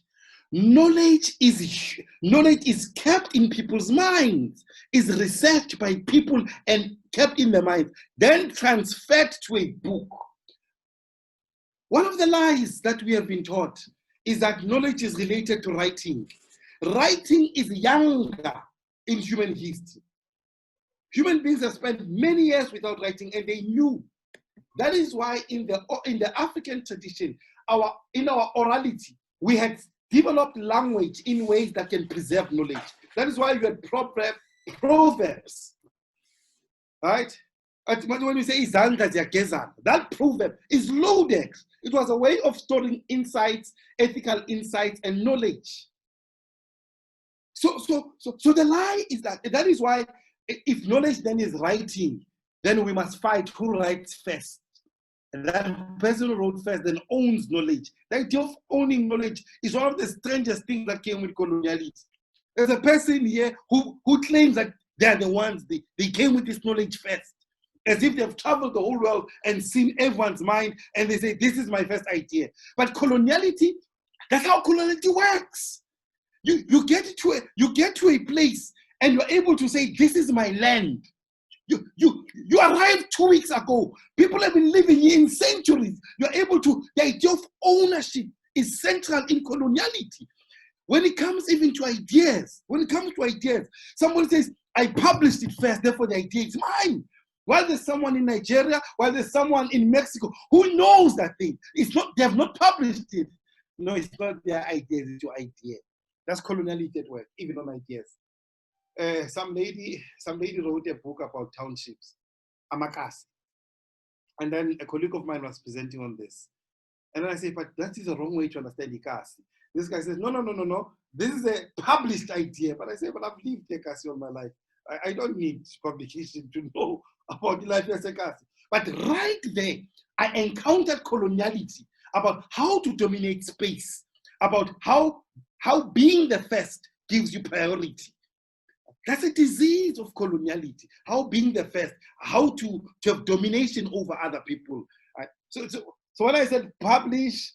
Knowledge is kept in people's minds, is researched by people and kept in their minds, then transferred to a book. One of the lies that we have been taught is that knowledge is related to writing. Writing is younger in human history. Human beings have spent many years without writing, and they knew. That is why in the African tradition, in our orality, we had developed language in ways that can preserve knowledge. That is why you had proverbs, right? When we say that proverb is loaded. It was a way of storing insights, ethical insights, and knowledge. So the lie is that is why if knowledge then is writing, then we must fight who writes first. And that person who wrote first then owns knowledge. The idea of owning knowledge is one of the strangest things that came with coloniality. There's a person here who claims that they're the ones, they came with this knowledge first, as if they've traveled the whole world and seen everyone's mind, and they say, this is my first idea. But coloniality, that's how coloniality works. You get to a place and you're able to say, this is my land. You arrived 2 weeks ago. People have been living here in centuries. You're able to, the idea of ownership is central in coloniality. When it comes even to ideas, someone says, I published it first, therefore the idea is mine. While there's someone in Nigeria, while there's someone in Mexico who knows that thing, they have not published it. No, it's not their ideas, it's your idea. That's coloniality at work, even on ideas. Some lady wrote a book about townships, Amakasi. And then a colleague of mine was presenting on this. And then I say, but that is the wrong way to understand Ikasi. This guy says, no. This is a published idea. But I say, but I've lived Ikasi all my life. I don't need publication to know about the life of Ikasi. But right there, I encountered coloniality, about how to dominate space, about how being the first gives you priority. That's a disease of coloniality. How being the first, how to have domination over other people. Right? So when I said publish,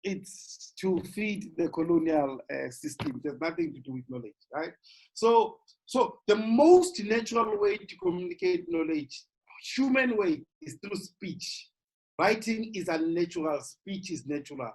it's to feed the colonial system. There's nothing to do with knowledge, right? So the most natural way to communicate knowledge, human way, is through speech. Writing is unnatural, speech is natural.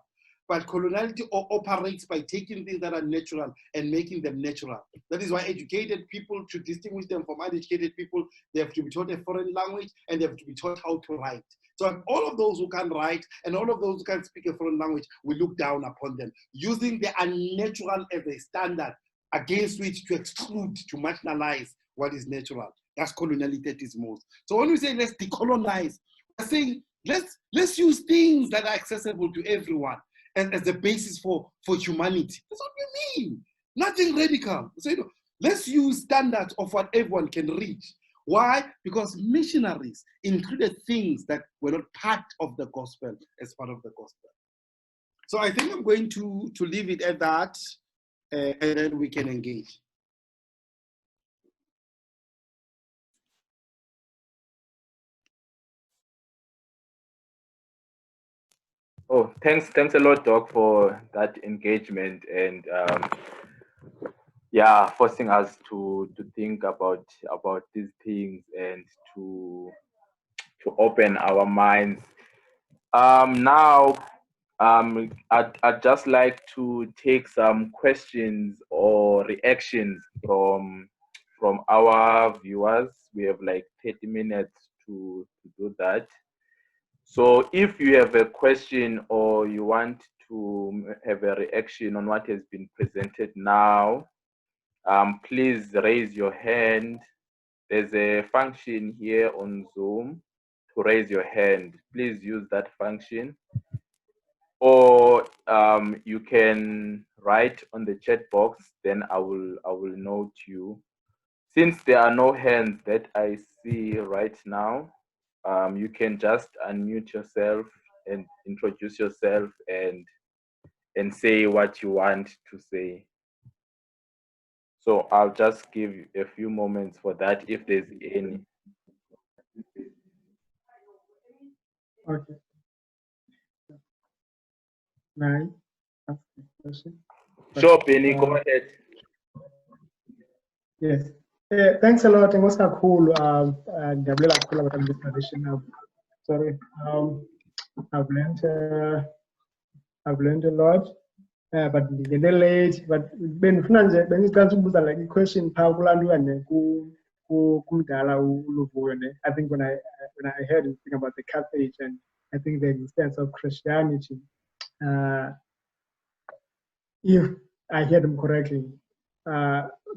But coloniality operates by taking things that are natural and making them natural. That is why educated people, to distinguish them from uneducated people, they have to be taught a foreign language and they have to be taught how to write. So all of those who can write and all of those who can speak a foreign language, we look down upon them, using the unnatural as a standard against which to exclude, to marginalize what is natural. That's coloniality at its most. So when we say let's decolonize, we're saying let's use things that are accessible to everyone as the basis for humanity. That's what we mean. Nothing radical. So let's use standards of what everyone can reach. Why? Because missionaries included things that were not part of the gospel as part of the gospel. So I think I'm going to leave it at that, and then we can engage. Oh, thanks a lot, Doc, for that engagement and forcing us to think about these things and to open our minds. Now, I'd just like to take some questions or reactions from our viewers. We have like 30 minutes to do that. So if you have a question or you want to have a reaction on what has been presented now, please raise your hand. There's a function here on Zoom to raise your hand. Please use that function. Or you can write on the chat box, then I will note you. Since there are no hands that I see right now, you can just unmute yourself and introduce yourself and say what you want to say. So I'll just give you a few moments for that if there's any. Okay. Nine. Ask the question. Sure, Benny, go ahead. Yes. Thanks a lot. Nkosi kakhulu. Ndiyabulela kakhulu about this tradition. Sorry. I've learned a lot. But ndingene late. But bendifuna nje bengicela ukubuza like question phaa kulantuka ne kumdala uLuvuyo ne. I think when I heard him think about the Carthage and I think the existence of Christianity, if I heard him correctly,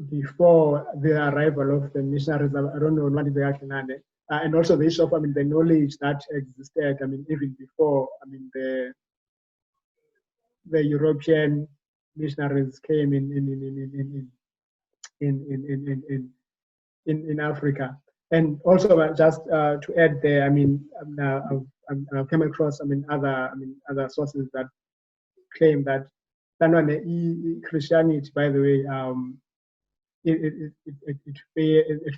before the arrival of the missionaries, I don't know what is the actual name, and also the issue of the knowledge that existed. Even before the European missionaries came in Africa, and also just to add there, I've come across other sources that claim that Christianity, by the way, it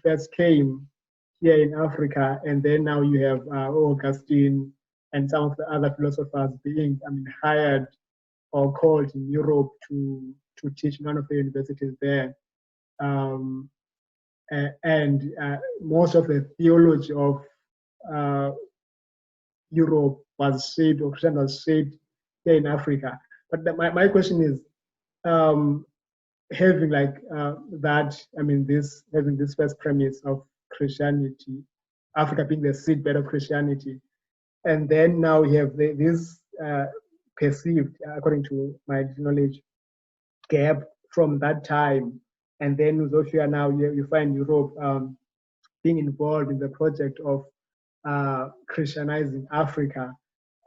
first came here in Africa, and then now you have Augustine and some of the other philosophers being hired or called in Europe to teach in one of the universities there. And most of the theology of Europe was shaped, or Christianity was shaped here in Africa. But my question is, having this first premise of Christianity, Africa being the seedbed of Christianity, and then now we have this perceived, according to my knowledge, gap from that time, and then Uzofia now you find Europe being involved in the project of Christianizing Africa.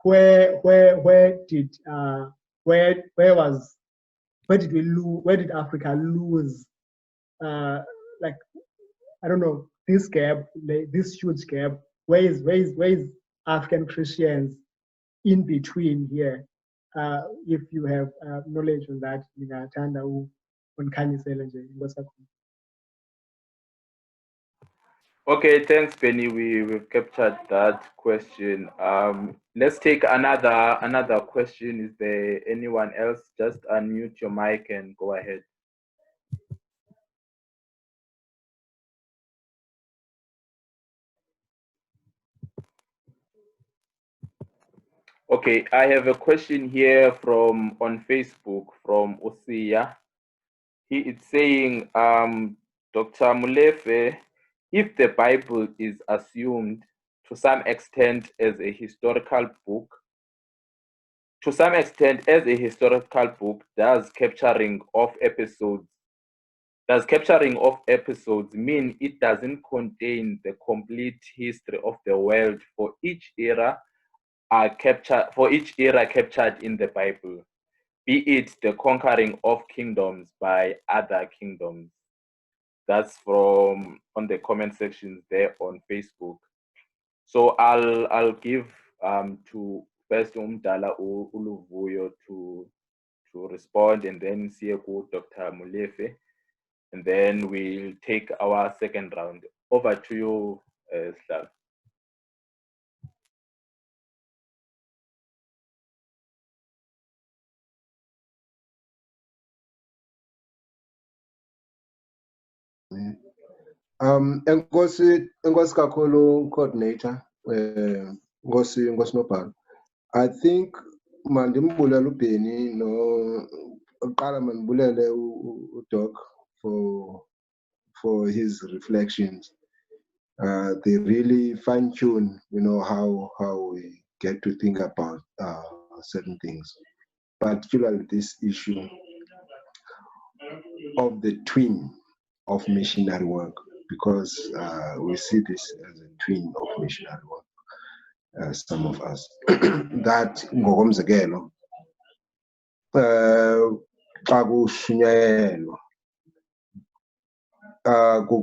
Where did Africa lose I don't know, this gap, this huge gap? Where is African Christians in between here? If you have knowledge on that, Okay, thanks, Benny. We've captured that question. Let's take another question. Is there anyone else? Just unmute your mic and go ahead. Okay, I have a question here on Facebook from Osia. He is saying, Dr. Molefe, if the Bible is assumed to some extent as a historical book, does capturing of episodes mean it doesn't contain the complete history of the world for each era captured in the Bible, be it the conquering of kingdoms by other kingdoms? That's from on the comment sections there on Facebook. So I'll give to first Umdala Luvuyo to respond, and then Sieko Dr. Molefe, and then we'll take our second round. Over to you, Slav. Enkosi kakhulu coordinator, Nkosi Nopal. I think mandimbulela uBenny no uqala mandibulele uDoc for his reflections. They really fine tune, how we get to think about certain things, particularly this issue of the twin of missionary work, because we see this as a twin of missionary work, some of us. That ngokomzekelo, xa kushunyayelwa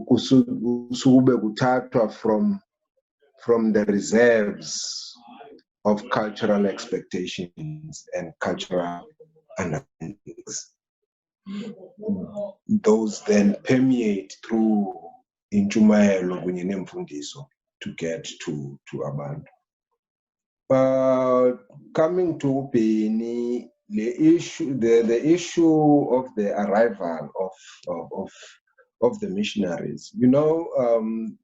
kusube kuthathwa from the reserves of cultural expectations and cultural understandings. Those then permeate through intshumayelo kunye nemfundiso to get to abantu. Coming to Beni, the issue of the arrival of the missionaries. You know,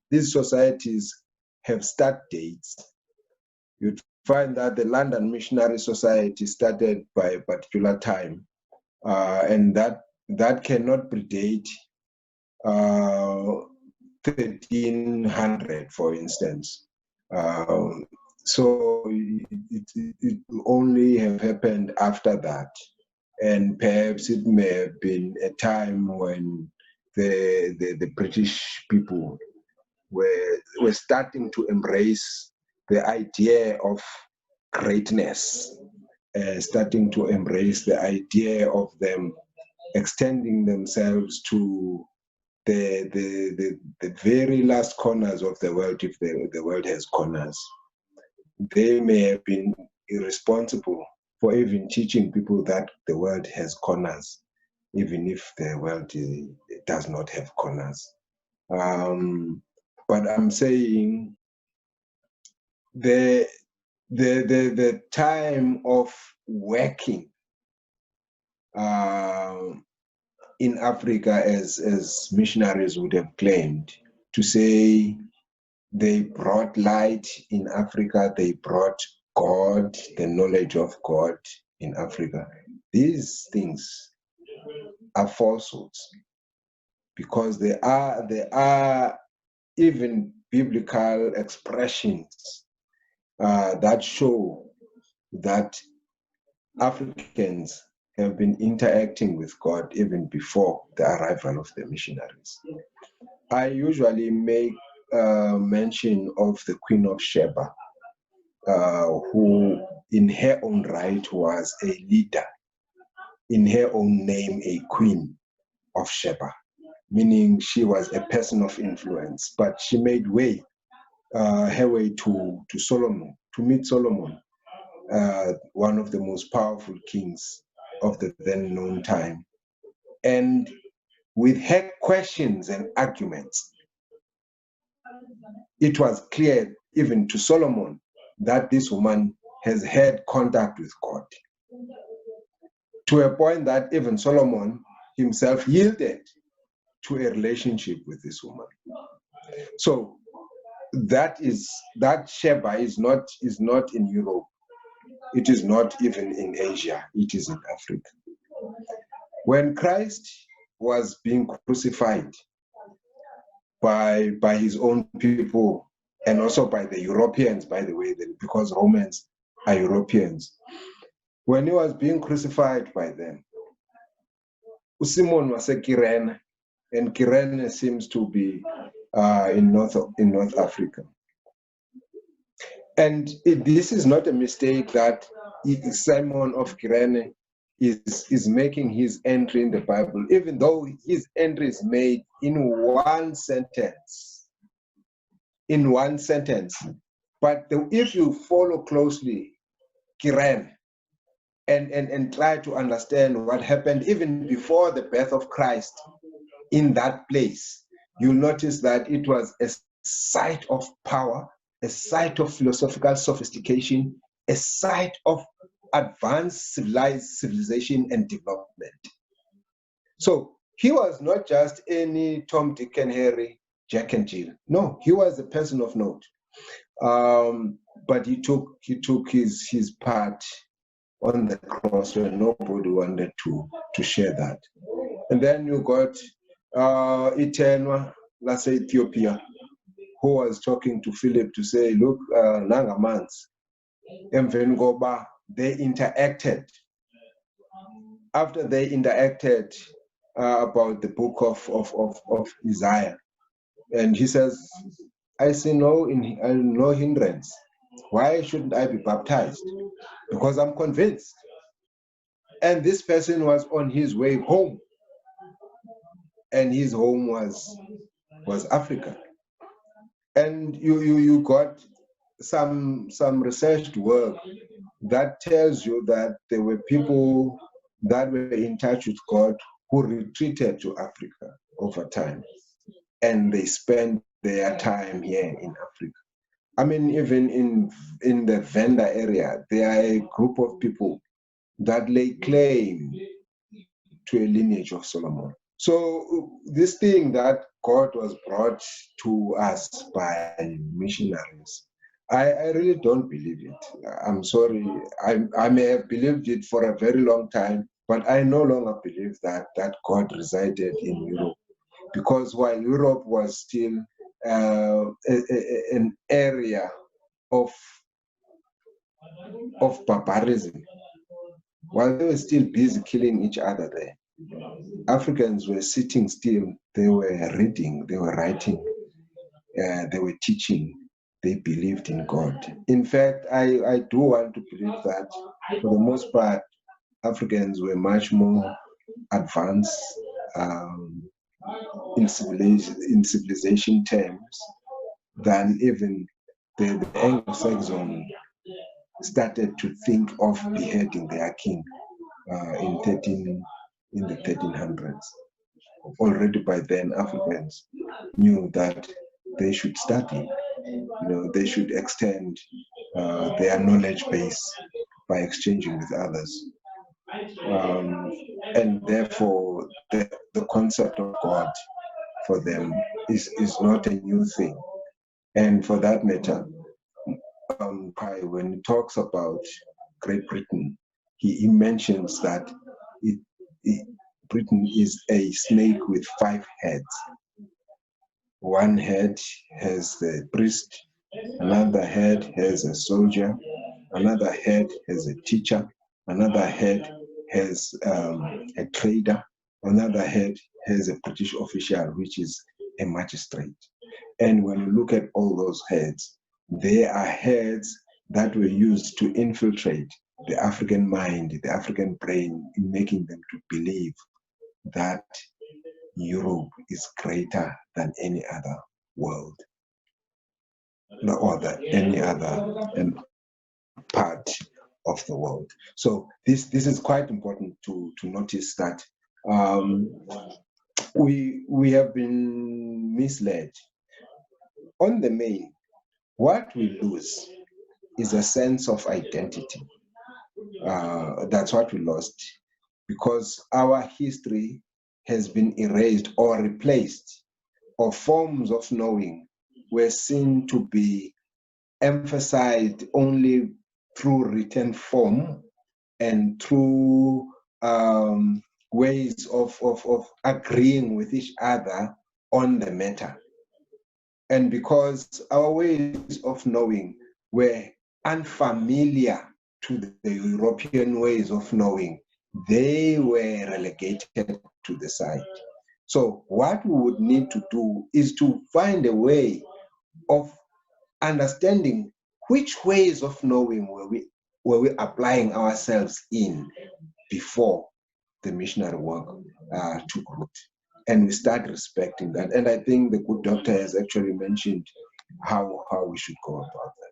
these societies have start dates. You'd find that the London Missionary Society started by a particular time, and that cannot predate 1300, for instance. So it only have happened after that, and perhaps it may have been a time when the British people were starting to embrace the idea of greatness, starting to embrace the idea of them extending themselves to the very last corners of the world, if the world has corners. They may have been irresponsible for even teaching people that the world has corners, even if the world does not have corners. But I'm saying the time of working in Africa, as missionaries would have claimed, to say they brought light in Africa, they brought God, the knowledge of God in Africa. These things are falsehoods, because there are even biblical expressions that show that Africans have been interacting with God even before the arrival of the missionaries. I usually make mention of the Queen of Sheba, who in her own right was a leader, in her own name a Queen of Sheba, meaning she was a person of influence, but she made her way to Solomon, to meet Solomon, one of the most powerful kings of the then known time. And with her questions and arguments, it was clear even to Solomon that this woman has had contact with God, to a point that even Solomon himself yielded to a relationship with this woman. So that Sheba is not in Europe. It is not even in Asia. It is in Africa. When Christ was being crucified by his own people, and also by the Europeans, by the way, because Romans are Europeans, when he was being crucified by them, Simon was a Kyrene, and Kyrene seems to be in North Africa. And this is not a mistake that Simon of Kyrene is making his entry in the Bible, even though his entry is made in one sentence. But if you follow closely Kyrene and try to understand what happened even before the birth of Christ in that place, you'll notice that it was a site of power, a site of philosophical sophistication, a site of advanced civilization and development. So he was not just any Tom, Dick, and Harry, Jack and Jill. No, he was a person of note. But he took his part on the cross when nobody wanted to share that. And then you got Itenwa, let's say Ethiopia, who was talking to Philip to say, look, Nangamans, Mvengoba, they interacted. After they interacted about the book of Isaiah, and he says, I see no hindrance. Why shouldn't I be baptized? Because I'm convinced. And this person was on his way home, and his home was Africa. And you got some researched work that tells you that there were people that were in touch with God who retreated to Africa over time, and they spent their time here in Africa. I mean, even in the Venda area, there are a group of people that lay claim to a lineage of Solomon. So this thing that God was brought to us by missionaries, I really don't believe it. I'm sorry. I may have believed it for a very long time, but I no longer believe that God resided in Europe. Because while Europe was still an area of barbarism, while they were still busy killing each other there, Africans were sitting still. They were reading, they were writing, they were teaching. They believed in God. In fact, I do want to believe that for the most part, Africans were much more advanced in civilization terms than even the Anglo-Saxon started to think of beheading their king in the 1300s. Already by then, Africans knew that they should study. They should extend their knowledge base by exchanging with others. And therefore, the concept of God for them is not a new thing. And for that matter, when he talks about Great Britain, he mentions that Britain is a snake with 5 heads. One head has the priest, another head has a soldier, another head has a teacher, another head has a trader, another head has a British official, which is a magistrate. And when you look at all those heads, they are heads that were used to infiltrate the African mind, the African brain, in making them to believe that Europe is greater than any other world, or than any other part of the world. So this is quite important to notice that we have been misled. On the main, what we lose is a sense of identity. That's what we lost, because our history has been erased or replaced, or forms of knowing were seen to be emphasized only through written form and through ways of agreeing with each other on the matter. And because our ways of knowing were unfamiliar to the European ways of knowing, they were relegated to the side. So what we would need to do is to find a way of understanding which ways of knowing were we applying ourselves in before the missionary work took root. And we start respecting that. And I think the good doctor has actually mentioned how we should go about that.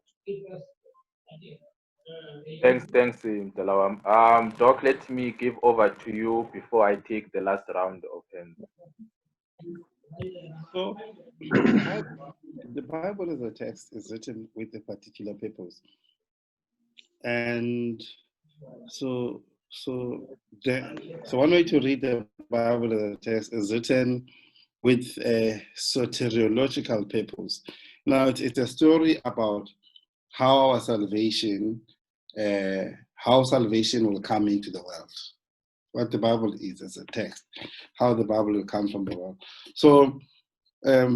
Thanks, Mdalawa. Doc, let me give over to you before I take the last round of hands. So, the Bible as a text is written with a particular purpose, and so one way to read the Bible as a text is written with a soteriological purpose. Now, it's a story about how our salvation, how salvation will come into the world. What the Bible is as a text, how the Bible will come from the world. So there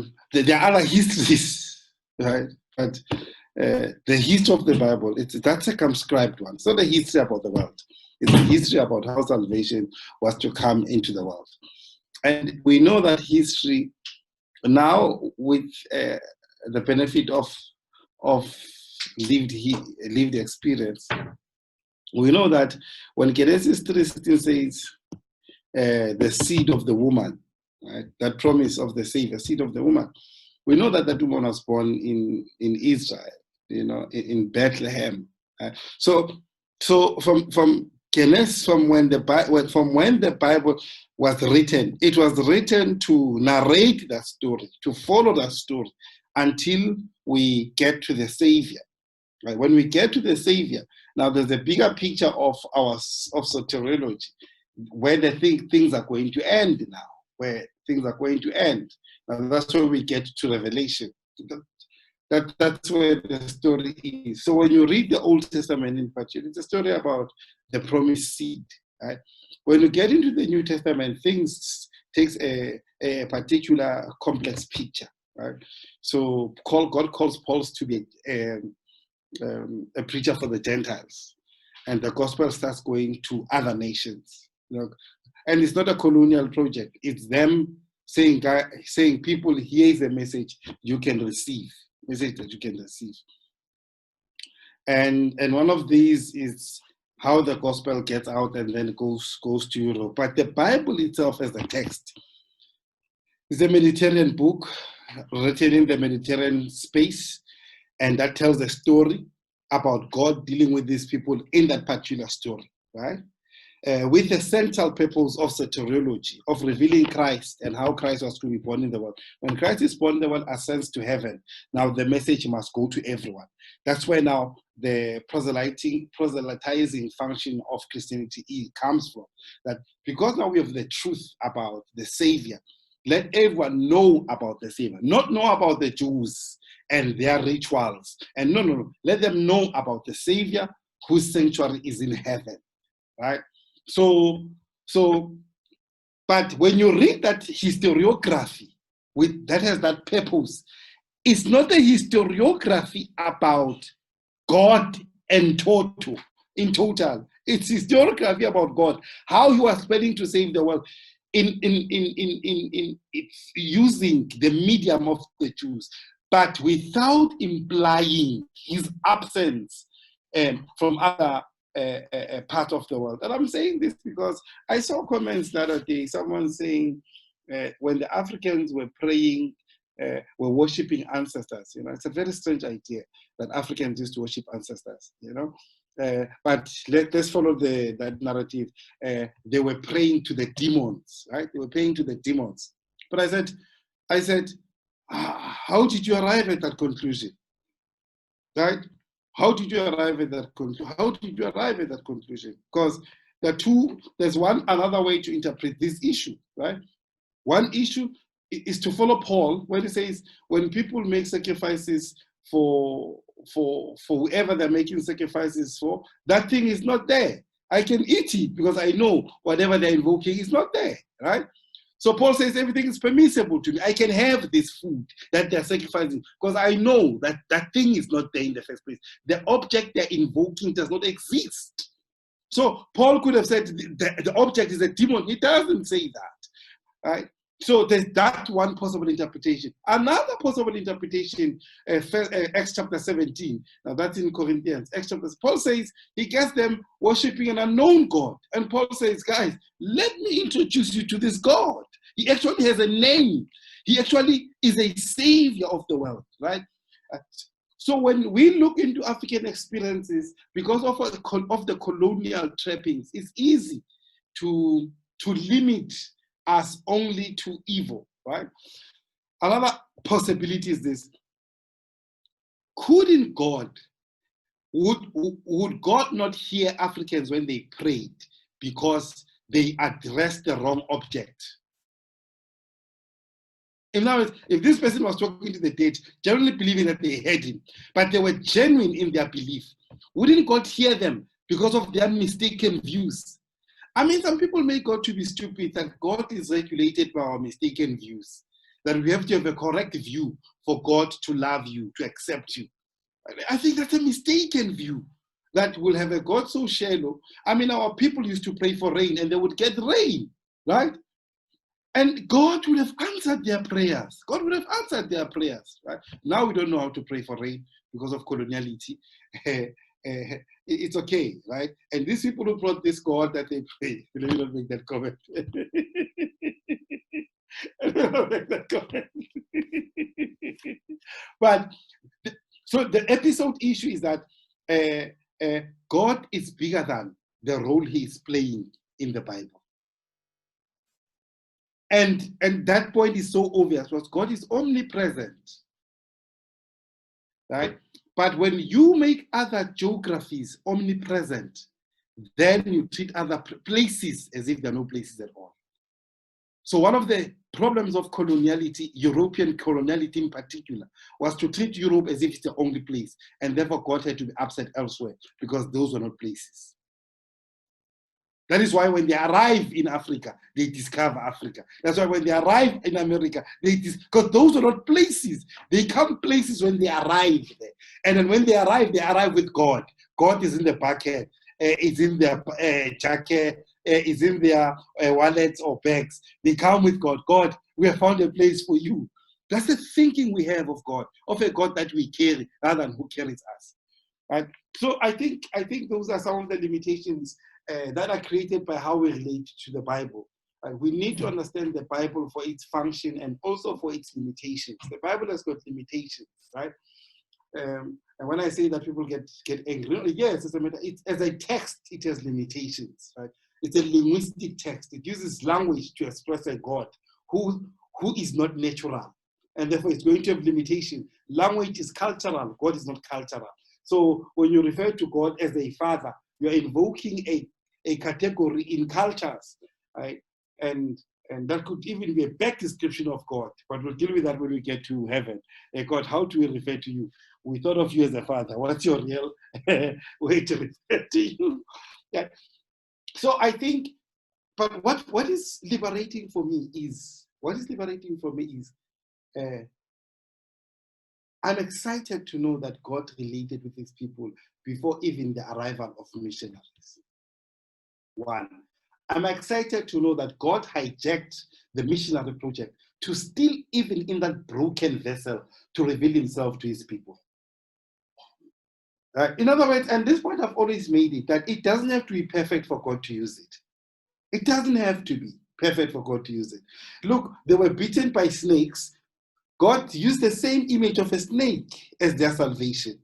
are other histories, right? But the history of the Bible, that's a circumscribed one. It's not a history about the world. It's a history about how salvation was to come into the world. And we know that history now, with the benefit of lived experience, We know that when Genesis 3:16 says the seed of the woman, right? That promise of the Savior, seed of the woman, we know that that woman was born in Israel, in Bethlehem. So from Genesis, from when the Bible was written, it was written to narrate that story, to follow that story until we get to the Savior. Right? When we get to the Savior, now there's a bigger picture of soteriology, where things are going to end now, where things are going to end. Now that's where we get to Revelation. That's where the story is. So when you read the Old Testament in particular, it's a story about the promised seed. Right? When you get into the New Testament, things takes a particular complex picture. Right? So God calls Paul to be a preacher for the Gentiles, and the gospel starts going to other nations. And it's not a colonial project. It's them saying, people, here is a message you can receive. Message that you can receive. And one of these is how the gospel gets out and then goes to Europe. But the Bible itself as a text is a Mediterranean book written in the Mediterranean space, and that tells a story about God dealing with these people in that particular story, right? With the central purpose of soteriology, of revealing Christ and how Christ was to be born in the world. When Christ is born, the world ascends to heaven. Now the message must go to everyone. That's where now the proselytizing function of Christianity comes from. That because now we have the truth about the Savior, let everyone know about the Savior, not know about the Jews and their rituals. And no. Let them know about the Savior whose sanctuary is in heaven, right? So, but when you read that historiography that has that purpose, it's not a historiography about God in total. It's historiography about God, how he was planning to save the world in using the medium of the Jews, but without implying his absence from other part of the world. And I'm saying this because I saw comments the other day, someone saying when the Africans were praying, were worshiping ancestors. It's a very strange idea that Africans used to worship ancestors, but let's follow that narrative. They were praying to the demons, right? They were praying to the demons. But I said, how did you arrive at that conclusion? Right? How did you arrive at that conclusion? Because there's another way to interpret this issue, right? One issue is to follow Paul when he says, when people make sacrifices for whoever they're making sacrifices for, that thing is not there. I can eat it because I know whatever they're invoking is not there, right? So Paul says everything is permissible to me. I can have this food that they're sacrificing because I know that that thing is not there in the first place. The object they're invoking does not exist. So Paul could have said the object is a demon. He doesn't say that, right? So there's that one possible interpretation. Another possible interpretation, Acts chapter 17. Now that's in Corinthians. Paul says he gets them worshiping an unknown God. And Paul says, guys, let me introduce you to this God. He actually has a name. He actually is a savior of the world, right? So when we look into African experiences, because of the colonial trappings, it's easy to limit us only to evil, right? Another possibility is this. Would God not hear Africans when they prayed because they addressed the wrong object? In other words, if this person was talking to the dead, generally believing that they heard him, but they were genuine in their belief, wouldn't God hear them because of their mistaken views? I mean, some people make God to be stupid, that God is regulated by our mistaken views, that we have to have a correct view for God to love you, to accept you. I think that's a mistaken view, that we'll have a God so shallow. I mean, our people used to pray for rain and they would get rain, right? And God would have answered their prayers. Right? Now we don't know how to pray for rain because of coloniality. it's okay, right? And these people who brought this God that they pray, you don't make that comment. But so the episode issue is that God is bigger than the role he is playing in the Bible. And that point is so obvious because God is omnipresent, right? But when you make other geographies omnipresent, then you treat other places as if there are no places at all. So one of the problems of coloniality, European coloniality in particular, was to treat Europe as if it's the only place, and therefore God had to be upset elsewhere because those were not places. That is why when they arrive in Africa, they discover Africa. That's why when they arrive in America, because those are not places. They come places when they arrive there. And then when they arrive with God. God is in the bucket, is in their jacket, is in their wallets or bags. They come with God. God, we have found a place for you. That's the thinking we have of God, of a God that we carry rather than who carries us. Right? So I think those are some of the limitations that are created by how we relate to the Bible. We need to understand the Bible for its function and also for its limitations. The Bible has got limitations, right? And when I say that people get angry, yes, it's as a text, it has limitations, right? It's a linguistic text. It uses language to express a God who is not natural, and therefore it's going to have limitation. Language is cultural. God is not cultural. So when you refer to God as a father, you're invoking a category in cultures, right? And that could even be a back description of God, but we'll deal with that when we get to heaven. God, how do we refer to you? We thought of you as a father. What's your real way to refer to you? Yeah. So I think, but what is liberating for me is, I'm excited to know that God related with his people before even the arrival of missionaries. One, I'm excited to know that God hijacked the missionary project to still, even in that broken vessel, to reveal himself to his people. In other words, and this point I've always made it, that it doesn't have to be perfect for God to use it. It doesn't have to be perfect for God to use it. Look, they were beaten by snakes. God used the same image of a snake as their salvation.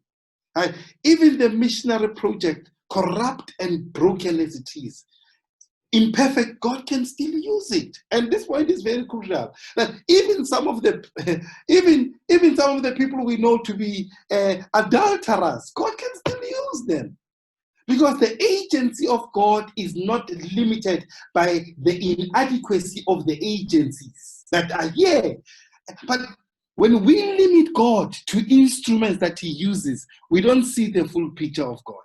Even the missionary project, corrupt and broken as it is, imperfect, God can still use it. And this point is very crucial. That even some of the people we know to be adulterers, God can still use them. Because the agency of God is not limited by the inadequacy of the agencies that are here. But when we limit God to instruments that he uses, we don't see the full picture of God.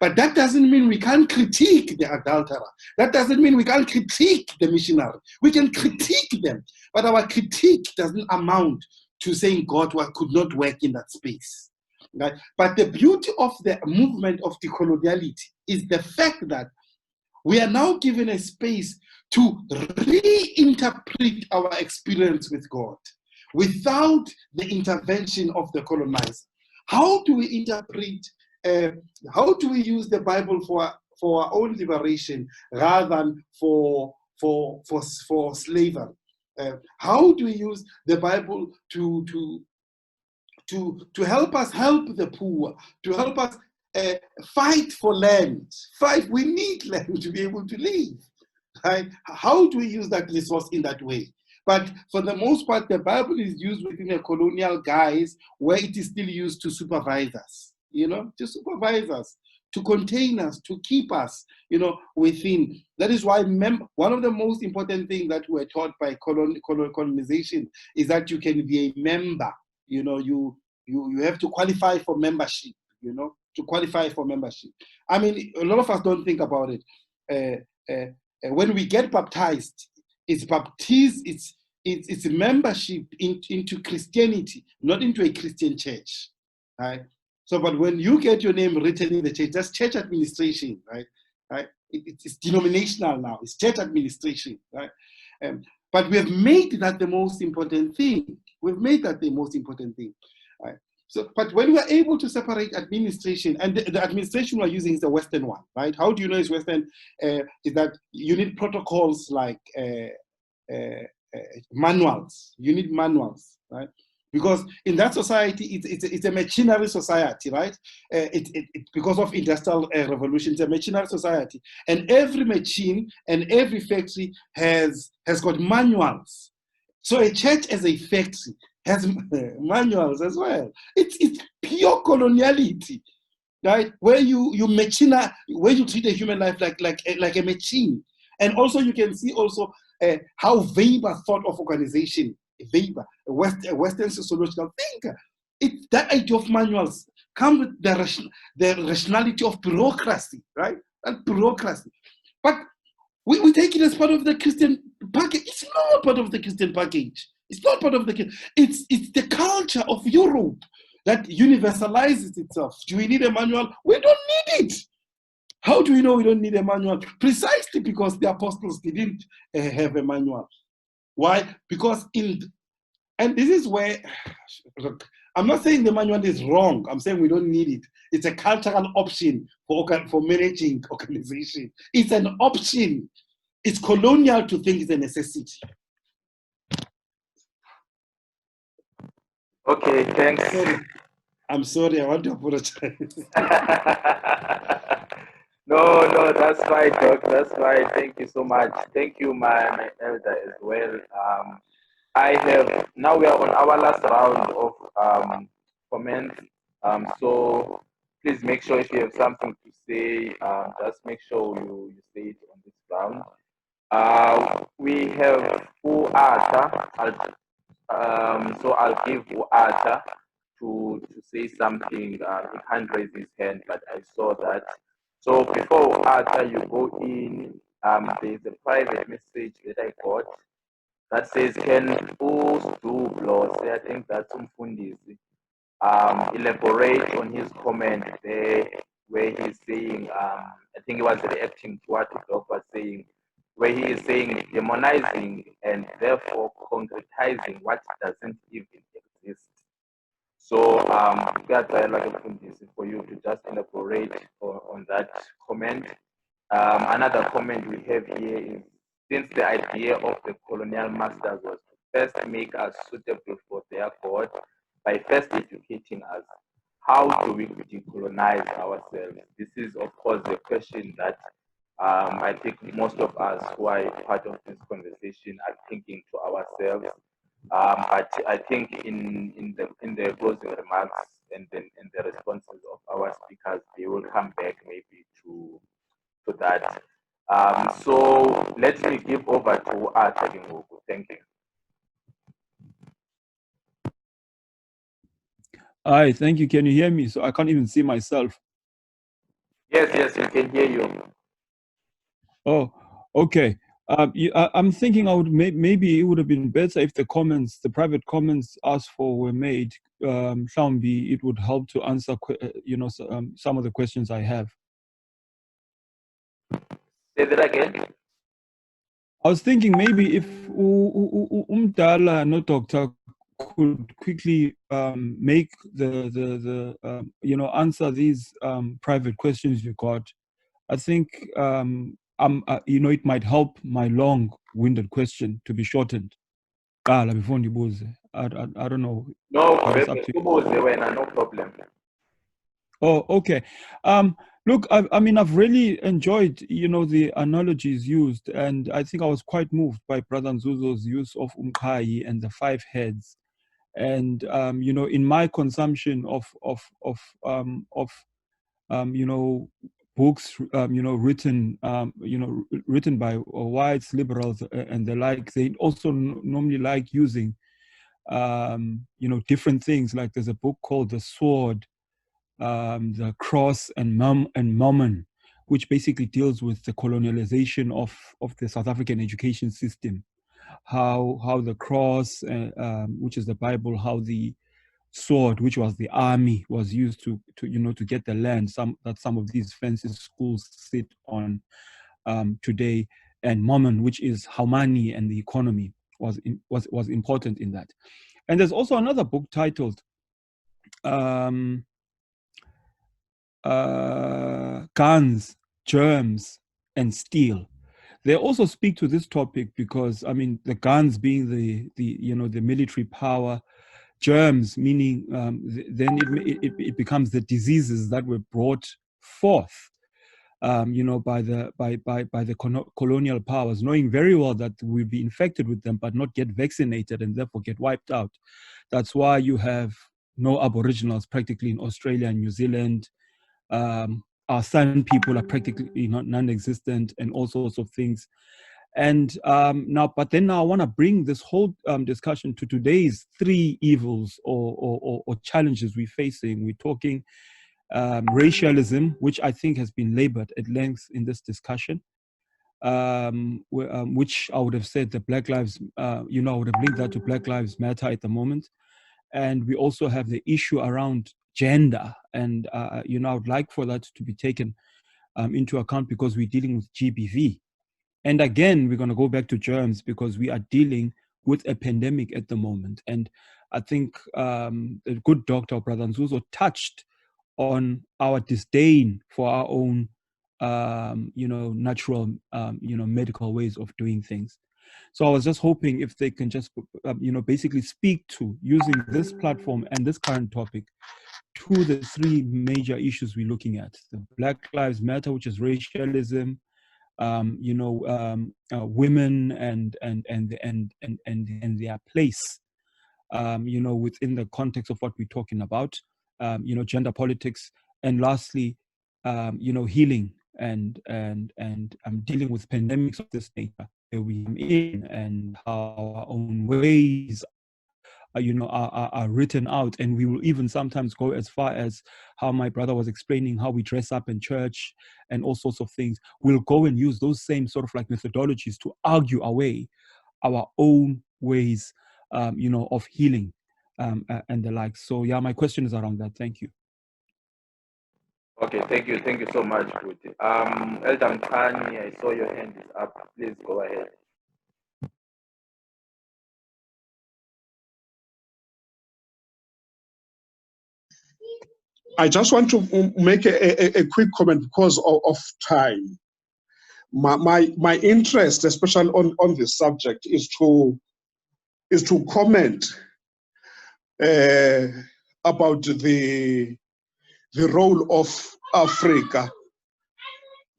But that doesn't mean we can't critique the adulterer. That doesn't mean we can't critique the missionary. We can critique them, but our critique doesn't amount to saying God could not work in that space. Right? But the beauty of the movement of decoloniality is the fact that we are now given a space to reinterpret our experience with God without the intervention of the colonizer. How do we interpret? How do we use the Bible for our own liberation rather than for slavery? How do we use the Bible to help us help the poor, to help us fight for land? We need land to be able to live. Right? How do we use that resource in that way? But for the most part, the Bible is used within a colonial guise where it is still used to supervise us, to supervise us, to contain us, to keep us, within. That is why one of the most important things that we're taught by colonization is that you can be a member. You have to qualify for membership, to qualify for membership. I mean, a lot of us don't think about it. When we get baptized, it's membership into Christianity, not into a Christian church, right? So, but when you get your name written in the church, that's church administration, right? It's denominational now. It's church administration, right? But we have made that the most important thing. We've made that the most important thing, right? So, but when we're able to separate administration, and the administration we're using is the Western one, right? How do you know it's Western? Is that you need protocols like manuals. You need manuals, right? Because in that society, it's a machinery society, right? Because of industrial revolution, it's a machinery society, and every machine and every factory has got manuals. So a church as a factory has manuals as well. It's pure coloniality, right? Where you where you treat a human life like a machine. And also you can see also how Weber thought of organization. Weber, a Western sociological thinker. It's that idea of manuals come with the rationality of bureaucracy, right? And bureaucracy. But we take it as part of the Christian package. It's not part of the Christian package. It's not part of the. It's the culture of Europe that universalizes itself. Do we need a manual? We don't need it. How do we know we don't need a manual? Precisely because the apostles didn't have a manual. Why? Because and this is where, look, I'm not saying the manual is wrong. I'm saying we don't need it. It's a cultural option for managing organization. It's an option. It's colonial to think it's a necessity. Okay, thanks. I'm sorry, I want to apologize. No, that's fine, Doc. That's fine. Thank you so much. Thank you, my elder, as well. Now we are on our last round of comments. So please make sure if you have something to say, just make sure you say it on this round. We have Uata. So I'll give Uata to say something. He can't raise his hand, but I saw that. So before Uata, you go in. There's a private message that I got that says, "Can Ndzuzo, I think that's Umfundisi, elaborate on his comment there, where he's saying, I think he was reacting to what Doc was saying, where he is saying demonizing and therefore concretizing what doesn't even exist." So, for you to just elaborate on that comment. Another comment we have here is, since the idea of the colonial masters was to first make us suitable for their God by first educating us, how do we decolonize ourselves? This is, of course, the question that I think most of us who are part of this conversation are thinking to ourselves. But I think in the closing remarks and then in the responses of our speakers, they will come back maybe to that. So let me give over to Arthur Ngoku. Thank you. Hi, thank you. Can you hear me? So I can't even see myself. Yes, we can hear you. Oh, okay. I'm thinking I would maybe it would have been better if the private comments asked for were made. Shambi, it would help to answer, some of the questions I have. Say that again. I was thinking maybe if Umdala, no doctor, could quickly make the answer these private questions you got. I think it might help my long-winded question to be shortened. I don't know. No problem. Oh, okay. Look, I've really enjoyed, the analogies used, and I think I was quite moved by Brother Ndzuzo's use of Umkhai and the 5 heads. And in my consumption of books, written by whites, liberals, and the like, they also normally like using, different things. Like there's a book called The Sword, The Cross, and Mammon, which basically deals with the colonialization of the South African education system. How the cross, which is the Bible, how the sword, which was the army, was used to get the land that some of these fancy schools sit on today, and Mammon, which is how money and the economy was important in that. And there's also another book titled guns, germs, and steel. They also speak to this topic because, I mean, the guns being the military power, germs meaning then it becomes the diseases that were brought forth, by the colonial powers, knowing very well that we'll be infected with them, but not get vaccinated and therefore get wiped out. That's why you have no Aboriginals practically in Australia and New Zealand. Our San people are practically non-existent, and all sorts of things. And now I want to bring this whole discussion to today's three evils or challenges we're facing. We're talking racialism, which I think has been labored at length in this discussion, which I would have said the Black Lives, I would have linked that to Black Lives Matter at the moment. And we also have the issue around gender. And, I would like for that to be taken into account because we're dealing with GBV. And again, we're going to go back to germs because we are dealing with a pandemic at the moment. And I think the good doctor, Brother Ndzuzo, touched on our disdain for our own, natural, medical ways of doing things. So I was just hoping if they can just, basically speak to using this platform and this current topic to the three major issues we're looking at: the Black Lives Matter, which is racialism, women and their place, within the context of what we're talking about, gender politics, and lastly, healing and dealing with pandemics of this nature that we are in, and how our own ways are written out. And we will even sometimes go as far as how my brother was explaining how we dress up in church and all sorts of things. We'll go and use those same sort of like methodologies to argue away our own ways, of healing and the like. So yeah, my question is around that. Thank you. Okay, thank you so much, Kuti. Elder Mkhani, I saw your hand is up. Please go ahead. I just want to make a quick comment because of time. My interest, especially on this subject, is to comment about the role of Africa.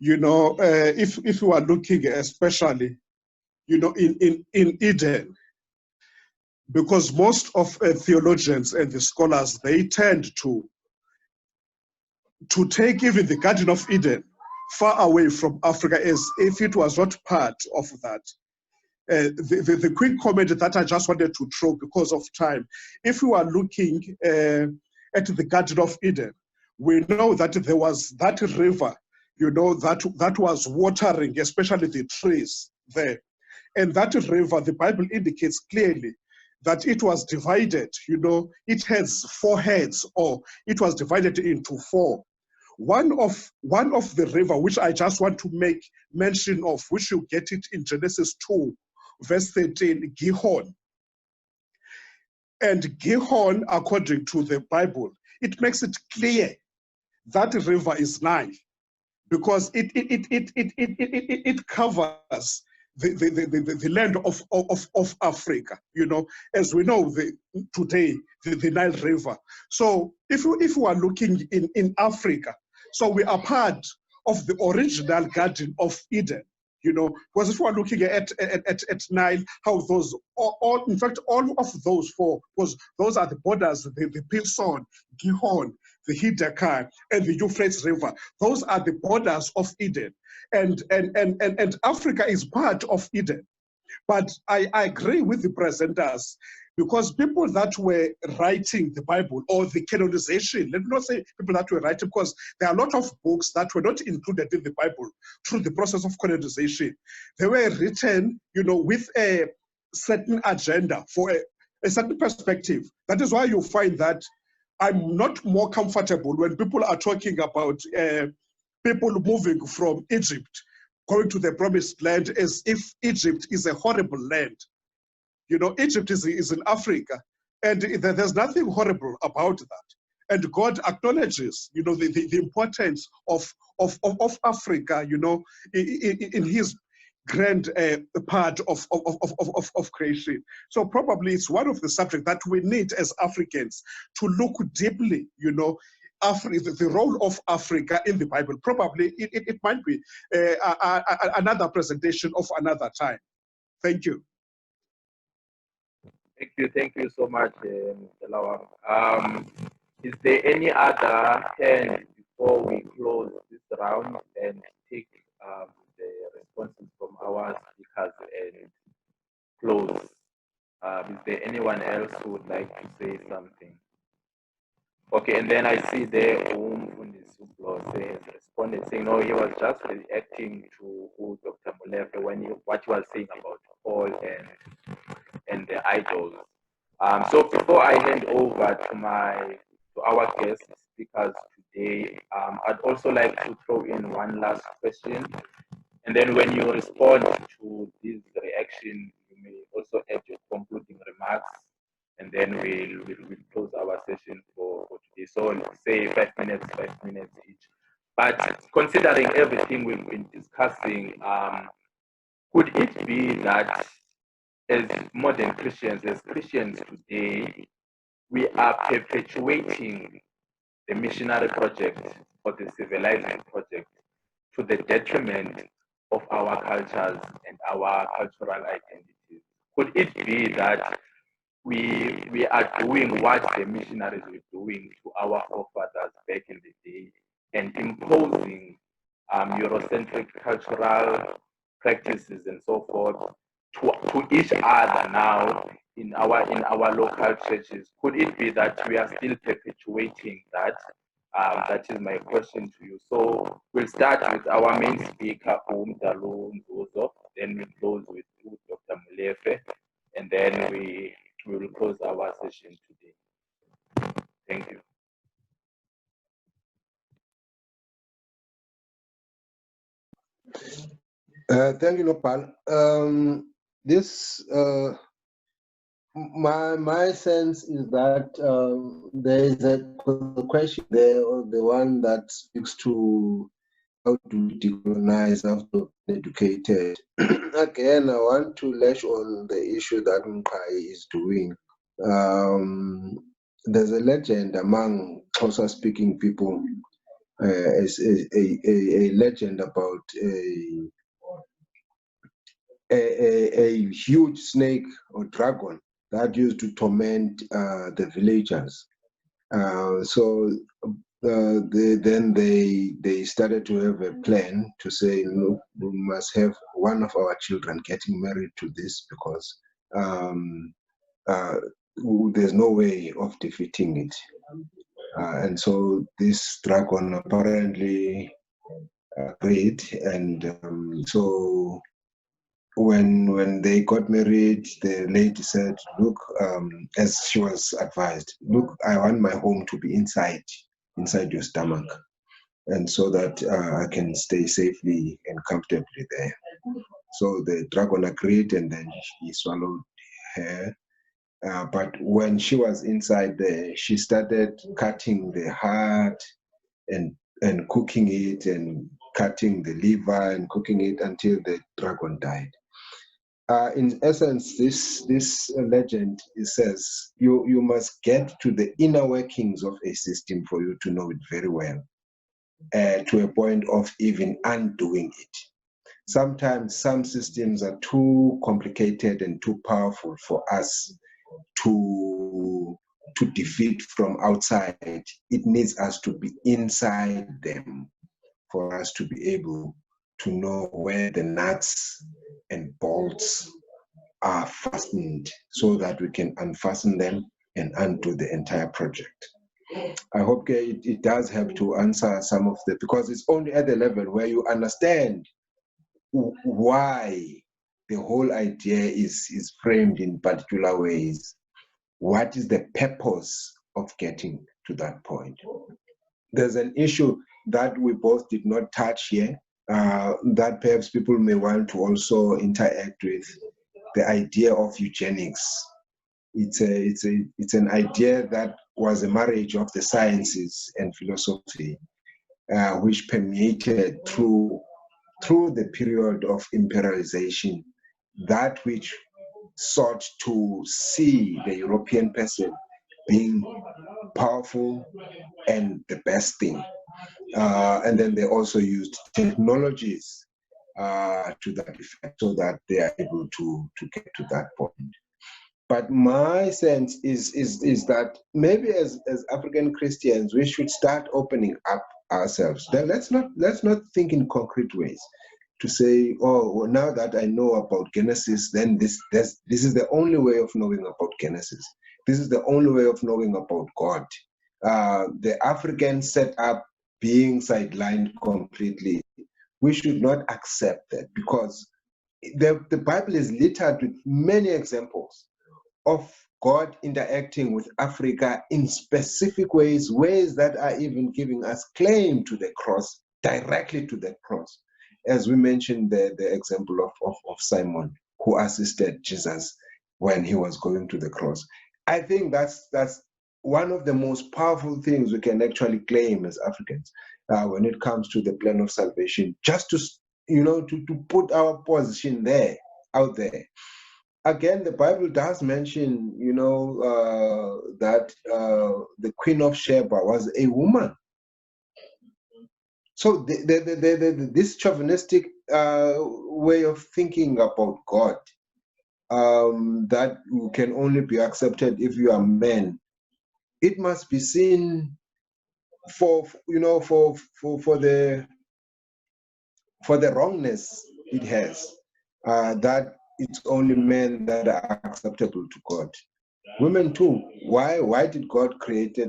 If you are looking especially, in Eden, because most of theologians and the scholars, they tend to take even the Garden of Eden far away from Africa as if it was not part of that. The quick comment that I just wanted to throw because of time, if you are looking at the Garden of Eden, we know that there was that river, that was watering, especially the trees there. And that river, the Bible indicates clearly that it was divided, it has four heads, or it was divided into four. One of the river, which I just want to make mention of, which you get it in Genesis 2, verse 13, Gihon. And Gihon, according to the Bible, it makes it clear that river is Nile, because it covers the land of Africa, as we know today, the Nile River. So if we are looking in Africa, so we are part of the original Garden of Eden, because if we are looking at Nile, how those, in fact, all of those four, because those are the borders, the Pison, Gihon, the Hiddekel, and the Euphrates River. Those are the borders of Eden. And Africa is part of Eden. But I agree with the presenters, because people that were writing the Bible, or the canonization, let me not say people that were writing, because there are a lot of books that were not included in the Bible through the process of canonization. They were written, with a certain agenda, for a certain perspective. That is why you find that I'm not more comfortable when people are talking about people moving from Egypt, going to the promised land, as if Egypt is a horrible land. Egypt is in Africa, and there's nothing horrible about that. And God acknowledges, the importance of Africa, in his grand part of creation. So probably it's one of the subjects that we need as Africans to look deeply, the role of Africa in the Bible. Probably it might be another presentation of another time. Thank you. Thank you so much, Mr. Lawam. Is there any other hand before we close this round and take the responses from our speakers and close? Is there anyone else who would like to say something? Okay, and then I see there Ndzuzo has responded saying, no, he was just reacting to who Dr. Molefe what he was saying about Paul and the idols. So before I hand over to our guest speakers today, I'd also like to throw in one last question. And then when you respond to this reaction, you may also add your concluding remarks, and then we'll close our session for today. So let's say 5 minutes each. But considering everything we've been discussing, could it be that as modern Christians, as Christians today, we are perpetuating the missionary project or the civilizing project to the detriment of our cultures and our cultural identities? Could it be that we are doing what the missionaries were doing to our forefathers back in the day and imposing Eurocentric cultural practices and so forth to each other now in our local churches? Could it be that we are still perpetuating that? That is my question to you. So we'll start with our main speaker, Ndzuzo, then we close with Dr. Molefe, and then we will close our session today. Thank you. Thank you, Nopal. My sense is that there is a question there, or the one that speaks to how to decolonize after educated. Again, I want to lash on the issue that Mkai is doing. There's a legend among Xhosa-speaking people, a legend about a huge snake or dragon that used to torment the villagers. Then they started to have a plan to say, look, we must have one of our children getting married to this because there's no way of defeating it. And so this dragon apparently agreed, and so when they got married, the lady said, look, as she was advised, look, I want my home to be inside your stomach, and so that I can stay safely and comfortably there. So the dragon agreed, and then he swallowed her. But when she was inside there, she started cutting the heart and cooking it, and cutting the liver and cooking it until the dragon died. In essence, this legend, it says you must get to the inner workings of a system for you to know it very well, to a point of even undoing it. Sometimes some systems are too complicated and too powerful for us to defeat from outside. It needs us to be inside them for us to be able to know where the nuts and bolts are fastened, so that we can unfasten them and undo the entire project. I hope it does help to answer some of because it's only at the level where you understand why the whole idea is framed in particular ways. What is the purpose of getting to that point? There's an issue that we both did not touch here, that perhaps people may want to also interact with, the idea of eugenics. it's an idea that was a marriage of the sciences and philosophy, which permeated through the period of imperialization, that which sought to see the European person being powerful and the best thing. And then they also used technologies to that effect so that they are able to get to that point. But my sense is that maybe as African Christians, we should start opening up ourselves. Then let's not think in concrete ways to say, oh, well, now that I know about Genesis, then this is the only way of knowing about Genesis. This is the only way of knowing about God. The African setup being sidelined completely, we should not accept that, because the Bible is littered with many examples of God interacting with Africa in specific ways that are even giving us claim to the cross, directly to the cross. As we mentioned, the example of Simon, who assisted Jesus when he was going to the cross. I think that's one of the most powerful things we can actually claim as Africans when it comes to the plan of salvation, just to put our position there, out there. Again, the Bible does mention, that the Queen of Sheba was a woman. So this chauvinistic way of thinking about God, that can only be accepted if you are men, it must be seen for the wrongness it has, that it's only men that are acceptable to God. Women too. Why did God create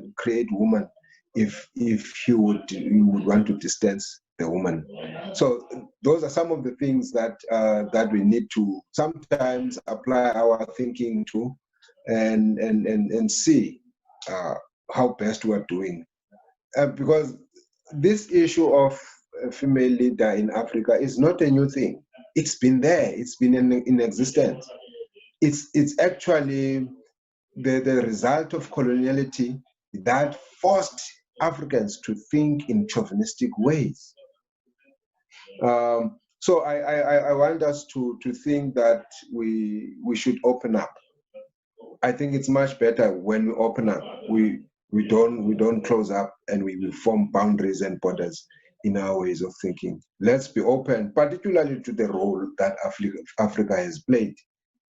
woman if he would want to distance the woman? So those are some of the things that we need to sometimes apply our thinking to, and see how best we are doing, because this issue of a female leader in Africa is not a new thing. It's been there. It's been in existence. It's actually the result of coloniality that forced Africans to think in chauvinistic ways. So I want us to think that we should open up. I think it's much better when we open up. We don't close up, and we form boundaries and borders in our ways of thinking. Let's be open, particularly to the role that Africa has played,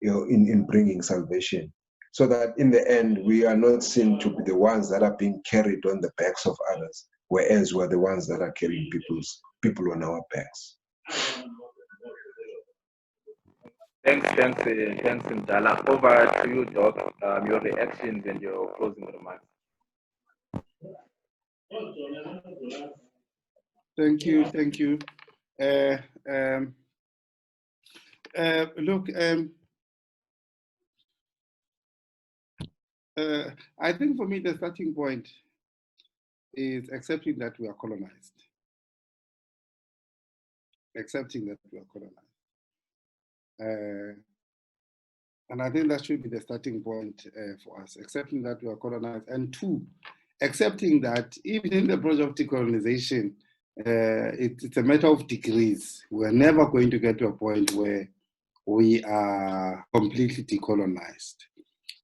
in bringing salvation, so that in the end we are not seen to be the ones that are being carried on the backs of others, whereas we're the ones that are carrying people on our backs. Thanks, Ndala. Over to you, Doc. Your reactions and your closing remarks. Thank you. Look, I think for me the starting point is accepting that we are colonized. And I think that should be the starting point for us, accepting that we are colonized. And two, accepting that even in the process of decolonization, it's a matter of degrees. We're never going to get to a point where we are completely decolonized.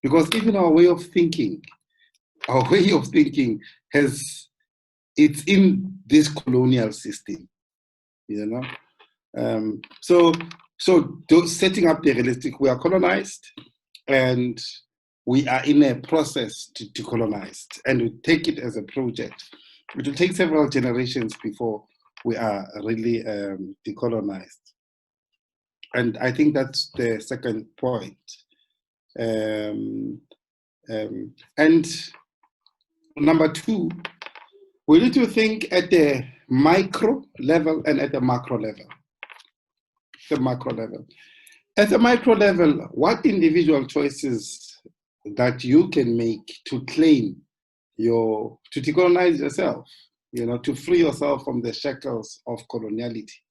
Because even our way of thinking it's in this colonial system, So setting up the realistic, we are colonized, and we are in a process to decolonize, and we take it as a project. It will take several generations before we are really decolonized. And I think that's the second point. And number two, we need to think at the micro level and at the macro level. At the micro level, what individual choices that you can make to claim to decolonize yourself, to free yourself from the shackles of coloniality,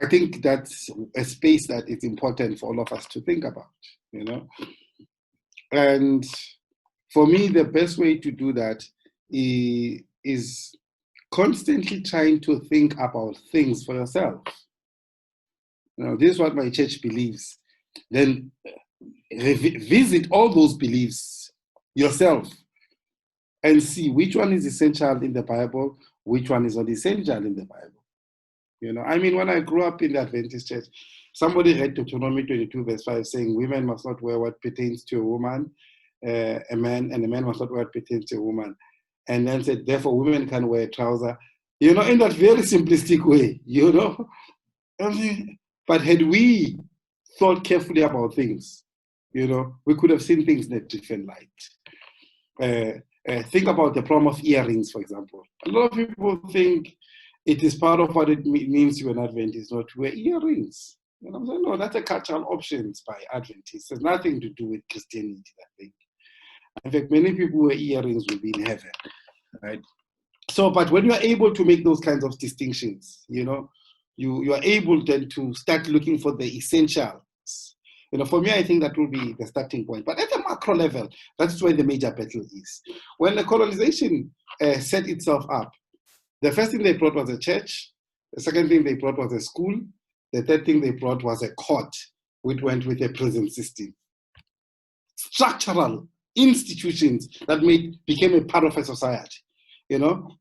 I think that's a space that is important for all of us to think about, you know. And for me, the best way to do that is constantly trying to think about things for yourself. You know, this is what my church believes. Then visit all those beliefs yourself and see which one is essential in the Bible, which one is not essential in the Bible. You know, I mean, when I grew up in the Adventist church, somebody read Deuteronomy 22 verse 5 saying women must not wear what pertains to a woman, a man, and a man must not wear what pertains to a woman. And then said, therefore, women can wear a trouser, you know, in that very simplistic way, you know. I mean, but had we thought carefully about things, you know, we could have seen things in a different light. Think about the problem of earrings, for example. A lot of people think it is part of what it means to an Adventist not to wear earrings. You know, I'm saying, no, that's a cultural option by Adventists. It has nothing to do with Christianity, I think. In fact, many people who wear earrings will be in heaven, right? So, but when you are able to make those kinds of distinctions, you know, you are able then to start looking for the essentials. You know, for me, I think that will be the starting point. But at the macro level, that's where the major battle is. When the colonization set itself up, the first thing they brought was a church. The second thing they brought was a school. The third thing they brought was a court, which went with a prison system. Structural institutions that became a part of a society, you know,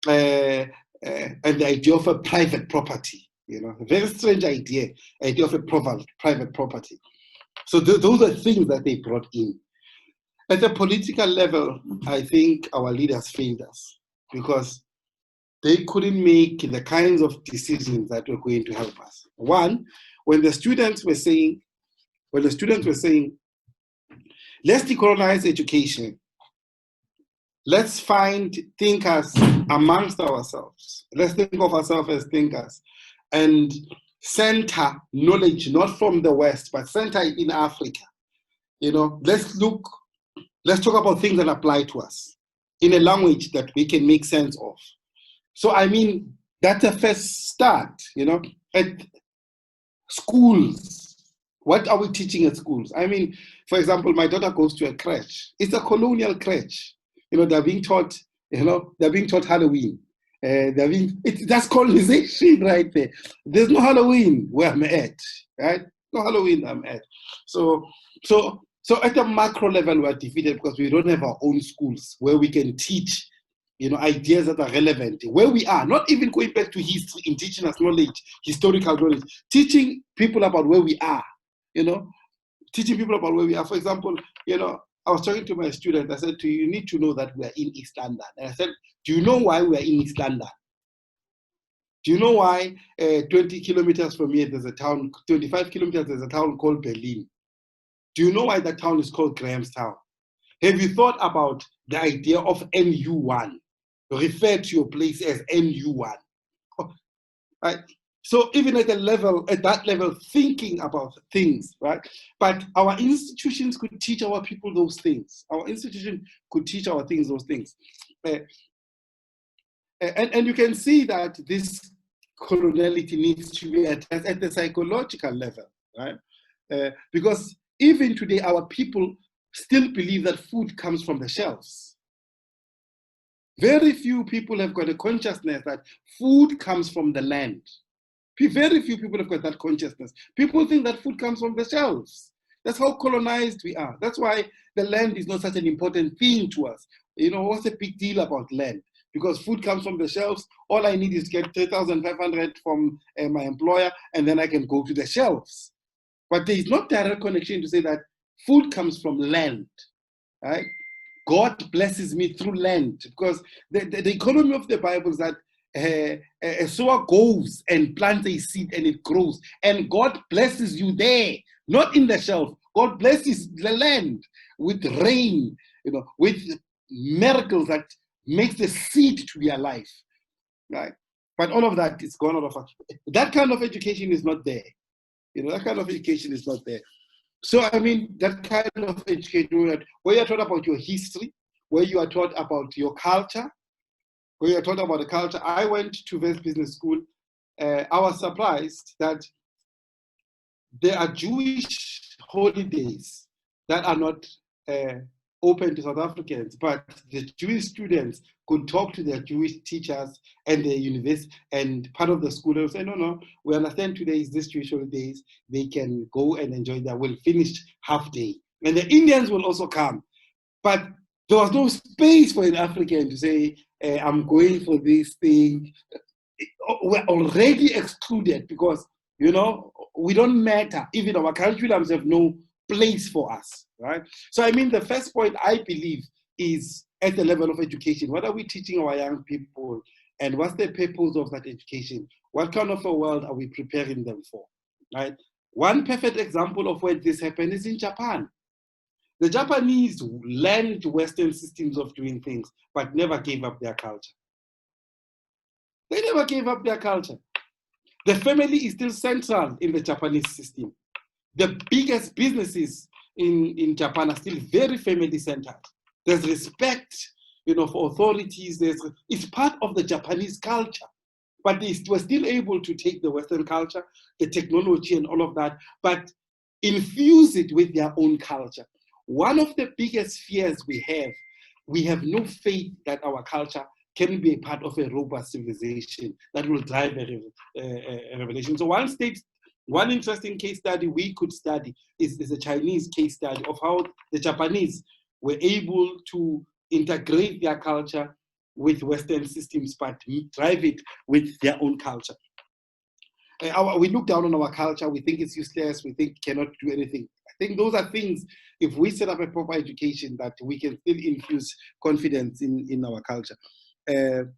and the idea of a private property, you know, a very strange idea of a private property. So those are things that they brought in. At the political level, I think our leaders failed us because they couldn't make the kinds of decisions that were going to help us. One, when the students were saying, let's decolonize education, let's find thinkers amongst ourselves, let's think of ourselves as thinkers, and center knowledge, not from the West, but center it in Africa. You know, let's talk about things that apply to us in a language that we can make sense of. So, I mean, that's a first start, you know, at schools. What are we teaching at schools? I mean, for example, my daughter goes to a crèche. It's a colonial crèche. You know, they're being taught Halloween. That's colonization right there. There's no Halloween where I'm at, right? No Halloween I'm at. So at the macro level, we're defeated because we don't have our own schools where we can teach, you know, ideas that are relevant where we are, not even going back to history, indigenous knowledge, historical knowledge, teaching people about where we are, you know, teaching people about where we are. For example, you know, I was talking to my student, I said, you need to know that we are in East London. And I said, do you know why we are in East London? Do you know why 20 kilometers from here, there's a town, 25 kilometers, there's a town called Berlin? Do you know why that town is called Grahamstown? Have you thought about the idea of NU1? Refer to your place as NU1. Right? So even at that level, thinking about things, right? But our institutions could teach our people those things. Our institution could teach our things those things. And you can see that this coloniality needs to be addressed at the psychological level, right? Because even today, our people still believe that food comes from the shelves. Very few people have got a consciousness that food comes from the land. Very few people have got that consciousness. People think that food comes from the shelves. That's how colonized we are. That's why the land is not such an important thing to us. You know, what's the big deal about land? Because food comes from the shelves. All I need is to get 3,500 from my employer, and then I can go to the shelves. But there is not direct connection to say that food comes from land, right? God blesses me through land, because the economy of the Bible is that a sower goes and plants a seed and it grows, and God blesses you there, not in the shelf. God blesses the land with rain, you know, with miracles that makes the seed to be alive, right? But all of that is gone out of us. That kind of education is not there. You know, that kind of education is not there. So, I mean, that kind of education where you're taught about your history, where you are taught about your culture, where you're taught about the culture. I went to West Business School, I was surprised that there are Jewish holidays that are not open to South Africans, but the Jewish students could talk to their Jewish teachers and the university and part of the school. They will say, no, we understand today is this Jewish holidays. They can go and enjoy that. We'll finish half day. And the Indians will also come. But there was no space for an African to say, I'm going for this thing. We're already excluded because, you know, we don't matter. Even our curriculums have no place for us, right? So I mean, the first point I believe is at the level of education. What are we teaching our young people? And what's the purpose of that education? What kind of a world are we preparing them for, right? One perfect example of where this happened is in Japan. The Japanese learned Western systems of doing things, but never gave up their culture. They never gave up their culture. The family is still central in the Japanese system. The biggest businesses in Japan are still very family-centered. There's respect, you know, for authorities. It's part of the Japanese culture. But they were still able to take the Western culture, the technology and all of that, but infuse it with their own culture. One of the biggest fears we have no faith that our culture can be a part of a robust civilization that will drive a revelation. So one interesting case study we could study is a Chinese case study of how the Japanese were able to integrate their culture with Western systems, but drive it with their own culture. We look down on our culture, we think it's useless, we think cannot do anything. I think those are things, if we set up a proper education, that we can still infuse confidence in our culture. Let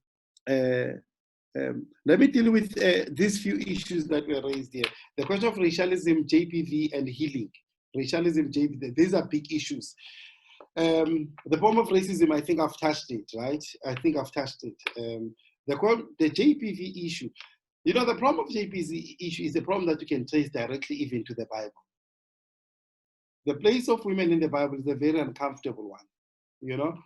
me deal with these few issues that were raised here. The question of racialism, JPV, and healing. Racialism, JPV, these are big issues. The problem of racism, I think I've touched it, right? I think I've touched it. The JPV issue, you know, the problem of JPV issue is a problem that you can trace directly even to the Bible. The place of women in the Bible is a very uncomfortable one, you know?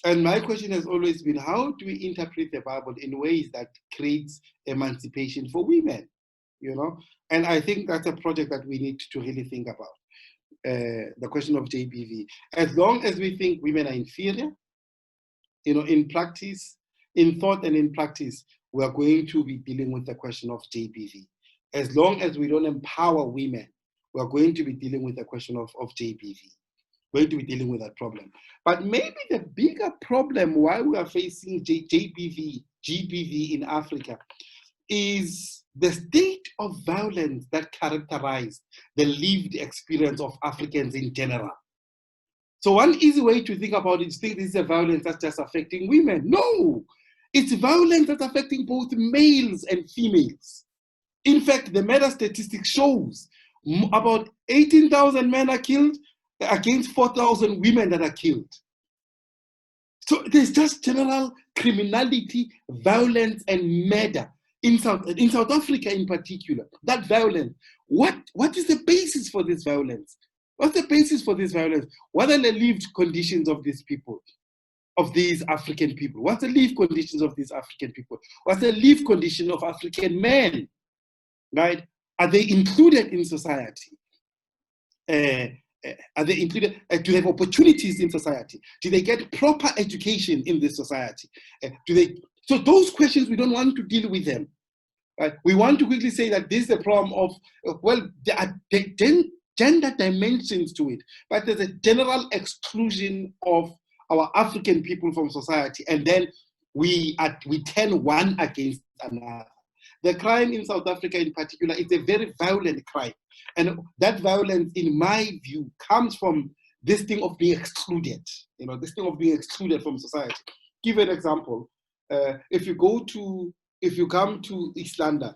And my question has always been, how do we interpret the Bible in ways that creates emancipation for women, you know? And I think that's a project that we need to really think about. The question of JPV. As long as we think women are inferior, you know, in practice, in thought and in practice, we are going to be dealing with the question of JPV. As long as we don't empower women, we are going to be dealing with the question of JPV. We're going to be dealing with that problem. But maybe the bigger problem why we are facing GPV in Africa is the state of violence that characterized the lived experience of Africans in general. So one easy way to think about it is think this is a violence that's just affecting women. No, it's violence that's affecting both males and females. In fact, the meta statistic shows about 18,000 men are killed against 4,000 women that are killed. So there's just general criminality, violence, and murder in South Africa in particular. That violence. What is the basis for this violence? What's the basis for this violence? What are the lived conditions of these people, of these African people? What's the lived conditions of these African people? What's the lived condition of African men? Right? Are they included in society? Are they included? Do they have opportunities in society? Do they get proper education in this society? So those questions, we don't want to deal with them. Right? We want to quickly say that this is a problem of, well, there are gender dimensions to it, but there's a general exclusion of our African people from society, and then we turn one against another. The crime in South Africa in particular is a very violent crime. And that violence, in my view, comes from this thing of being excluded, you know, this thing of being excluded from society. Give an example. If you come to East London,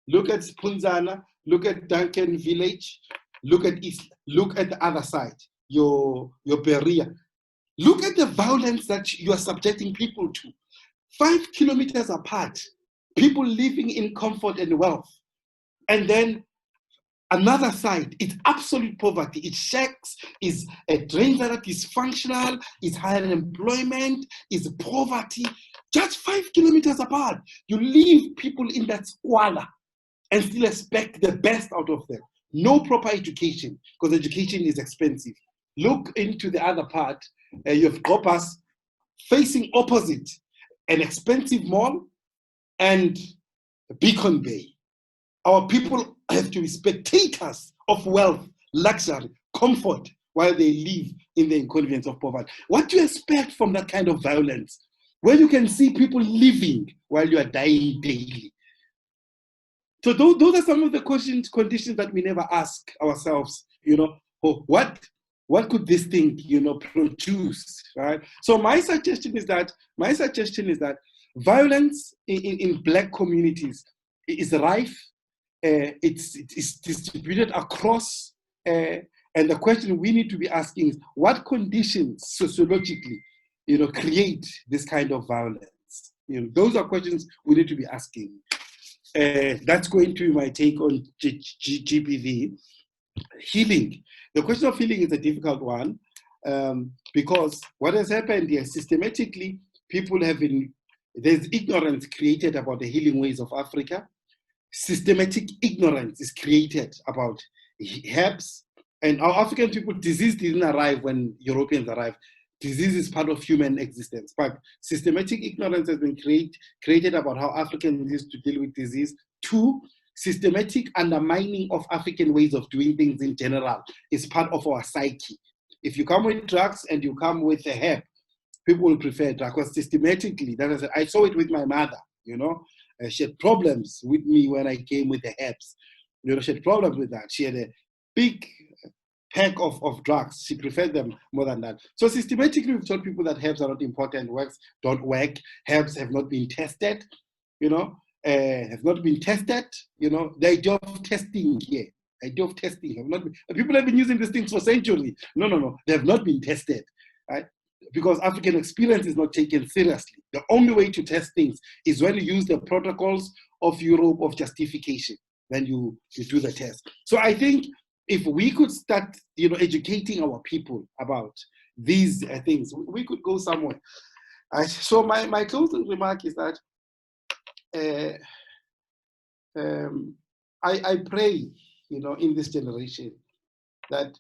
look at Spunzana, look at Duncan Village, look at the other side, your Berea. Look at the violence that you are subjecting people to. 5 kilometers apart, people living in comfort and wealth. And then another side, it's absolute poverty. It shacks, is drains that are dysfunctional, is higher employment, is poverty. Just 5 kilometers apart, you leave people in that squalor and still expect the best out of them. No proper education, because education is expensive. Look into the other part, you have Gopas facing opposite an expensive mall and Beacon Bay. Our people have to be spectators of wealth, luxury, comfort, while they live in the inconvenience of poverty. What do you expect from that kind of violence, where you can see people living while you are dying daily? So those are some of the conditions that we never ask ourselves, what could this thing, produce, right? So my suggestion is that violence in Black communities is rife. It's distributed across, and the question we need to be asking is, what conditions sociologically, create this kind of violence? Those are questions we need to be asking. That's going to be my take on GBV. Healing. The question of healing is a difficult one, because what has happened here, systematically, there's ignorance created about the healing ways of Africa. Systematic ignorance is created about herbs. And our African people, disease didn't arrive when Europeans arrived. Disease is part of human existence, but systematic ignorance has been created about how Africans used to deal with disease. 2, systematic undermining of African ways of doing things in general is part of our psyche. If you come with drugs and you come with a herb, people will prefer drugs, because systematically, that is, I saw it with my mother, she had problems with me when I came with the herbs. She had problems with that. She had a big pack of drugs. She preferred them more than that. So systematically, we've told people that herbs are not important, don't work. Herbs have not been tested, have not been tested. The idea of testing here, people have been using these things for centuries. No, they have not been tested, right? Because African experience is not taken seriously. The only way to test things is when you use the protocols of Europe of justification. Then you do the test. So I think if we could start, educating our people about these things, we could go somewhere. So my closing remark is that I pray, in this generation, that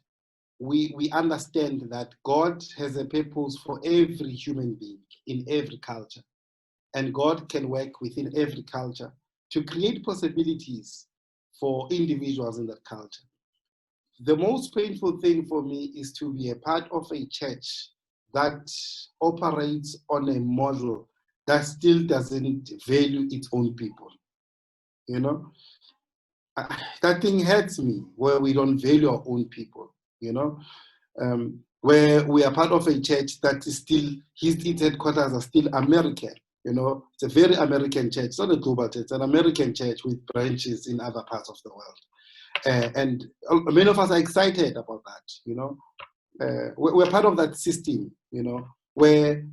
we understand that God has a purpose for every human being in every culture, and God can work within every culture to create possibilities for individuals in that culture. The most painful thing for me is to be a part of a church that operates on a model that still doesn't value its own people. That thing hurts me, where we don't value our own people, where we are part of a church that is still, its headquarters are still American. It's a very American church. It's not a global church, it's an American church with branches in other parts of the world. And many of us are excited about that, we're part of that system, where,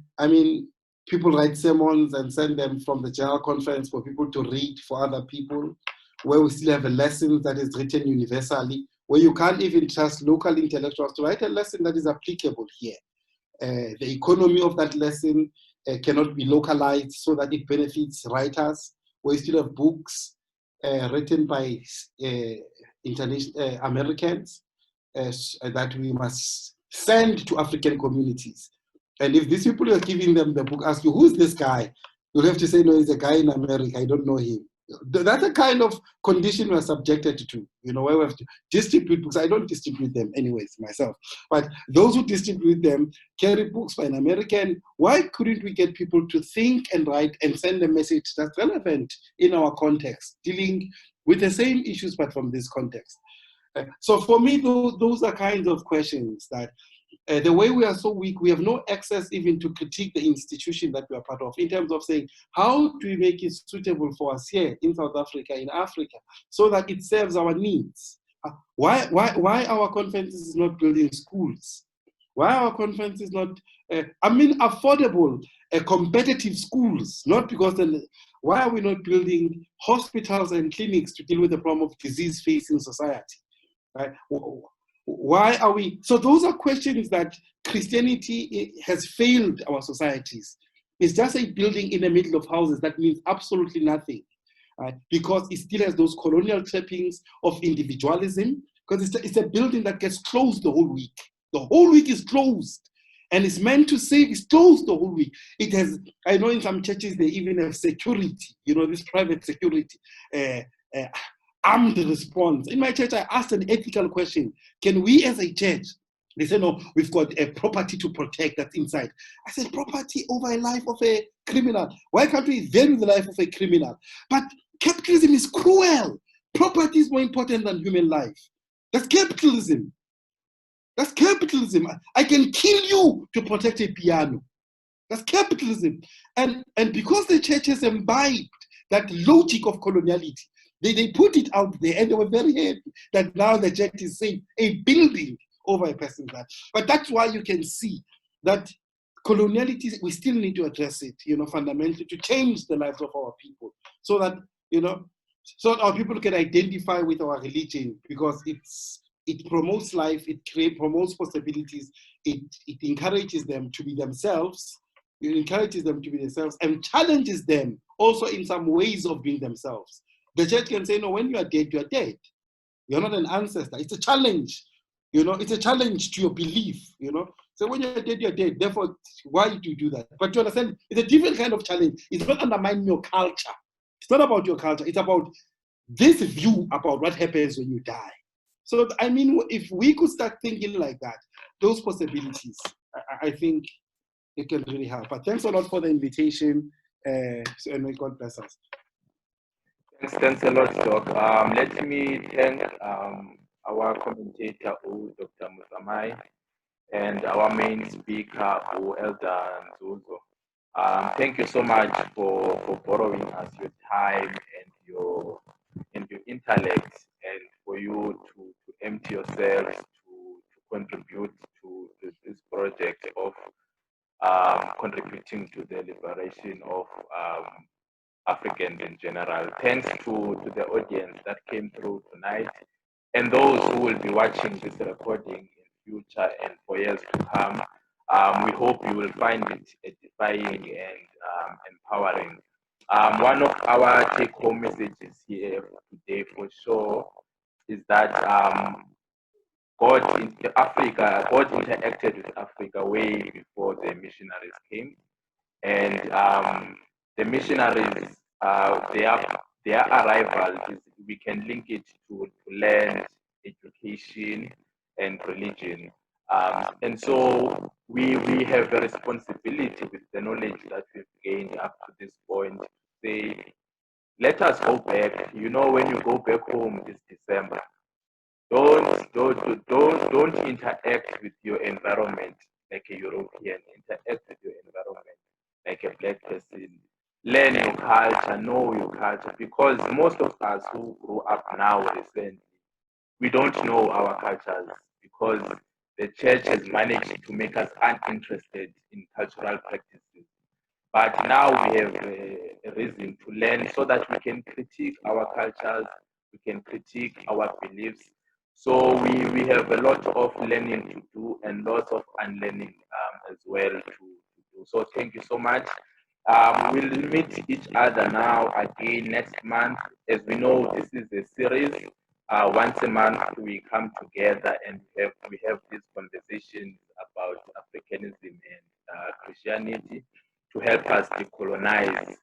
people write sermons and send them from the general conference for people to read for other people, where we still have a lesson that is written universally, where you can't even trust local intellectuals to write a lesson that is applicable here. The economy of that lesson cannot be localized so that it benefits writers, where you still have books written by international Americans that we must send to African communities. And if these people are giving them the book, ask you, who's this guy? You'll have to say, no, he's a guy in America, I don't know him. That's the kind of condition we're subjected to, where we have to distribute books. I don't distribute them anyways myself, but those who distribute them carry books by an American. Why couldn't we get people to think and write and send a message that's relevant in our context, dealing with the same issues, but from this context? So for me, those are kinds of questions that the way we are so weak, we have no access even to critique the institution that we are part of, in terms of saying, how do we make it suitable for us here in South Africa, in Africa, so that it serves our needs? Why our conference is not building schools? Why our conference is not, affordable, competitive schools? Not because, why are we not building hospitals and clinics to deal with the problem of disease facing society? Right? Why are we? So those are questions that Christianity has failed our societies. It's just a building in the middle of houses that means absolutely nothing, right? Because it still has those colonial trappings of individualism, because it's a building that gets closed the whole week. The whole week is closed. And it's meant to save, it's closed the whole week. It has, I know in some churches they even have security, this private security, armed response. In my church, I asked an ethical question. Can we as a church, they said, no, we've got a property to protect that's inside. I said, property over a life of a criminal. Why can't we value the life of a criminal? But capitalism is cruel. Property is more important than human life. That's capitalism. That's capitalism. I can kill you to protect a piano. That's capitalism. And because the church has imbibed that logic of coloniality, they put it out there and they were very happy that now the church is saying a building over a person's life. But that's why you can see that coloniality, we still need to address it, fundamentally, to change the lives of our people so that, so that our people can identify with our religion, because it promotes life, it promotes possibilities, it encourages them to be themselves, and challenges them also in some ways of being themselves. The church can say, no, when you are dead, you are dead. You're not an ancestor. It's a challenge. It's a challenge to your belief, So when you're dead, you're dead. Therefore, why do you do that? But you understand, it's a different kind of challenge. It's not undermining your culture. It's not about your culture. It's about this view about what happens when you die. So, I mean, if we could start thinking like that, those possibilities, I think it can really help. But thanks a lot for the invitation, and may God bless us. Thanks a lot, Doc. Let me thank our commentator, Dr. Motsamai, and our main speaker, Elder Ndzuzo. Thank you so much for borrowing us your time and your intellect, and for you to empty yourselves to contribute to this project of contributing to the liberation of Africans in general. Thanks to the audience that came through tonight, and those who will be watching this recording in future and for years to come. We hope you will find it edifying and empowering. One of our take-home messages here today for sure is that God interacted with Africa way before the missionaries came, and the missionaries, their arrival we can link it to land, education, and religion. And so we have a responsibility with the knowledge that we've gained up to this point to say, let us go back. When you go back home this December, don't interact with your environment like a European. Interact with your environment like a black person. Learn your culture, know your culture, because most of us who grew up now recently, we don't know our cultures because the church has managed to make us uninterested in cultural practices. But now we have a reason to learn so that we can critique our cultures, we can critique our beliefs. So we have a lot of learning to do and lots of unlearning as well to do. So thank you so much. We'll meet each other now again next month. As we know, this is a series. Once a month, we come together and we have these conversations about Africanism and Christianity to help us decolonize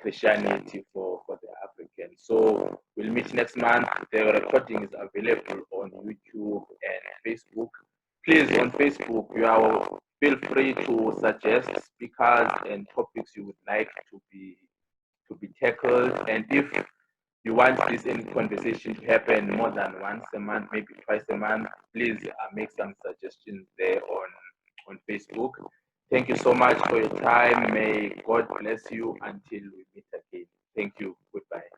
Christianity for the Africans. So we'll meet next month. The recording is available on YouTube and Facebook. Please, on Facebook, feel free to suggest speakers and topics you would like to be tackled. And if you want this conversation to happen more than once a month, maybe twice a month, please make some suggestions there on Facebook. Thank you so much for your time. May God bless you until we meet again. Thank you. Goodbye.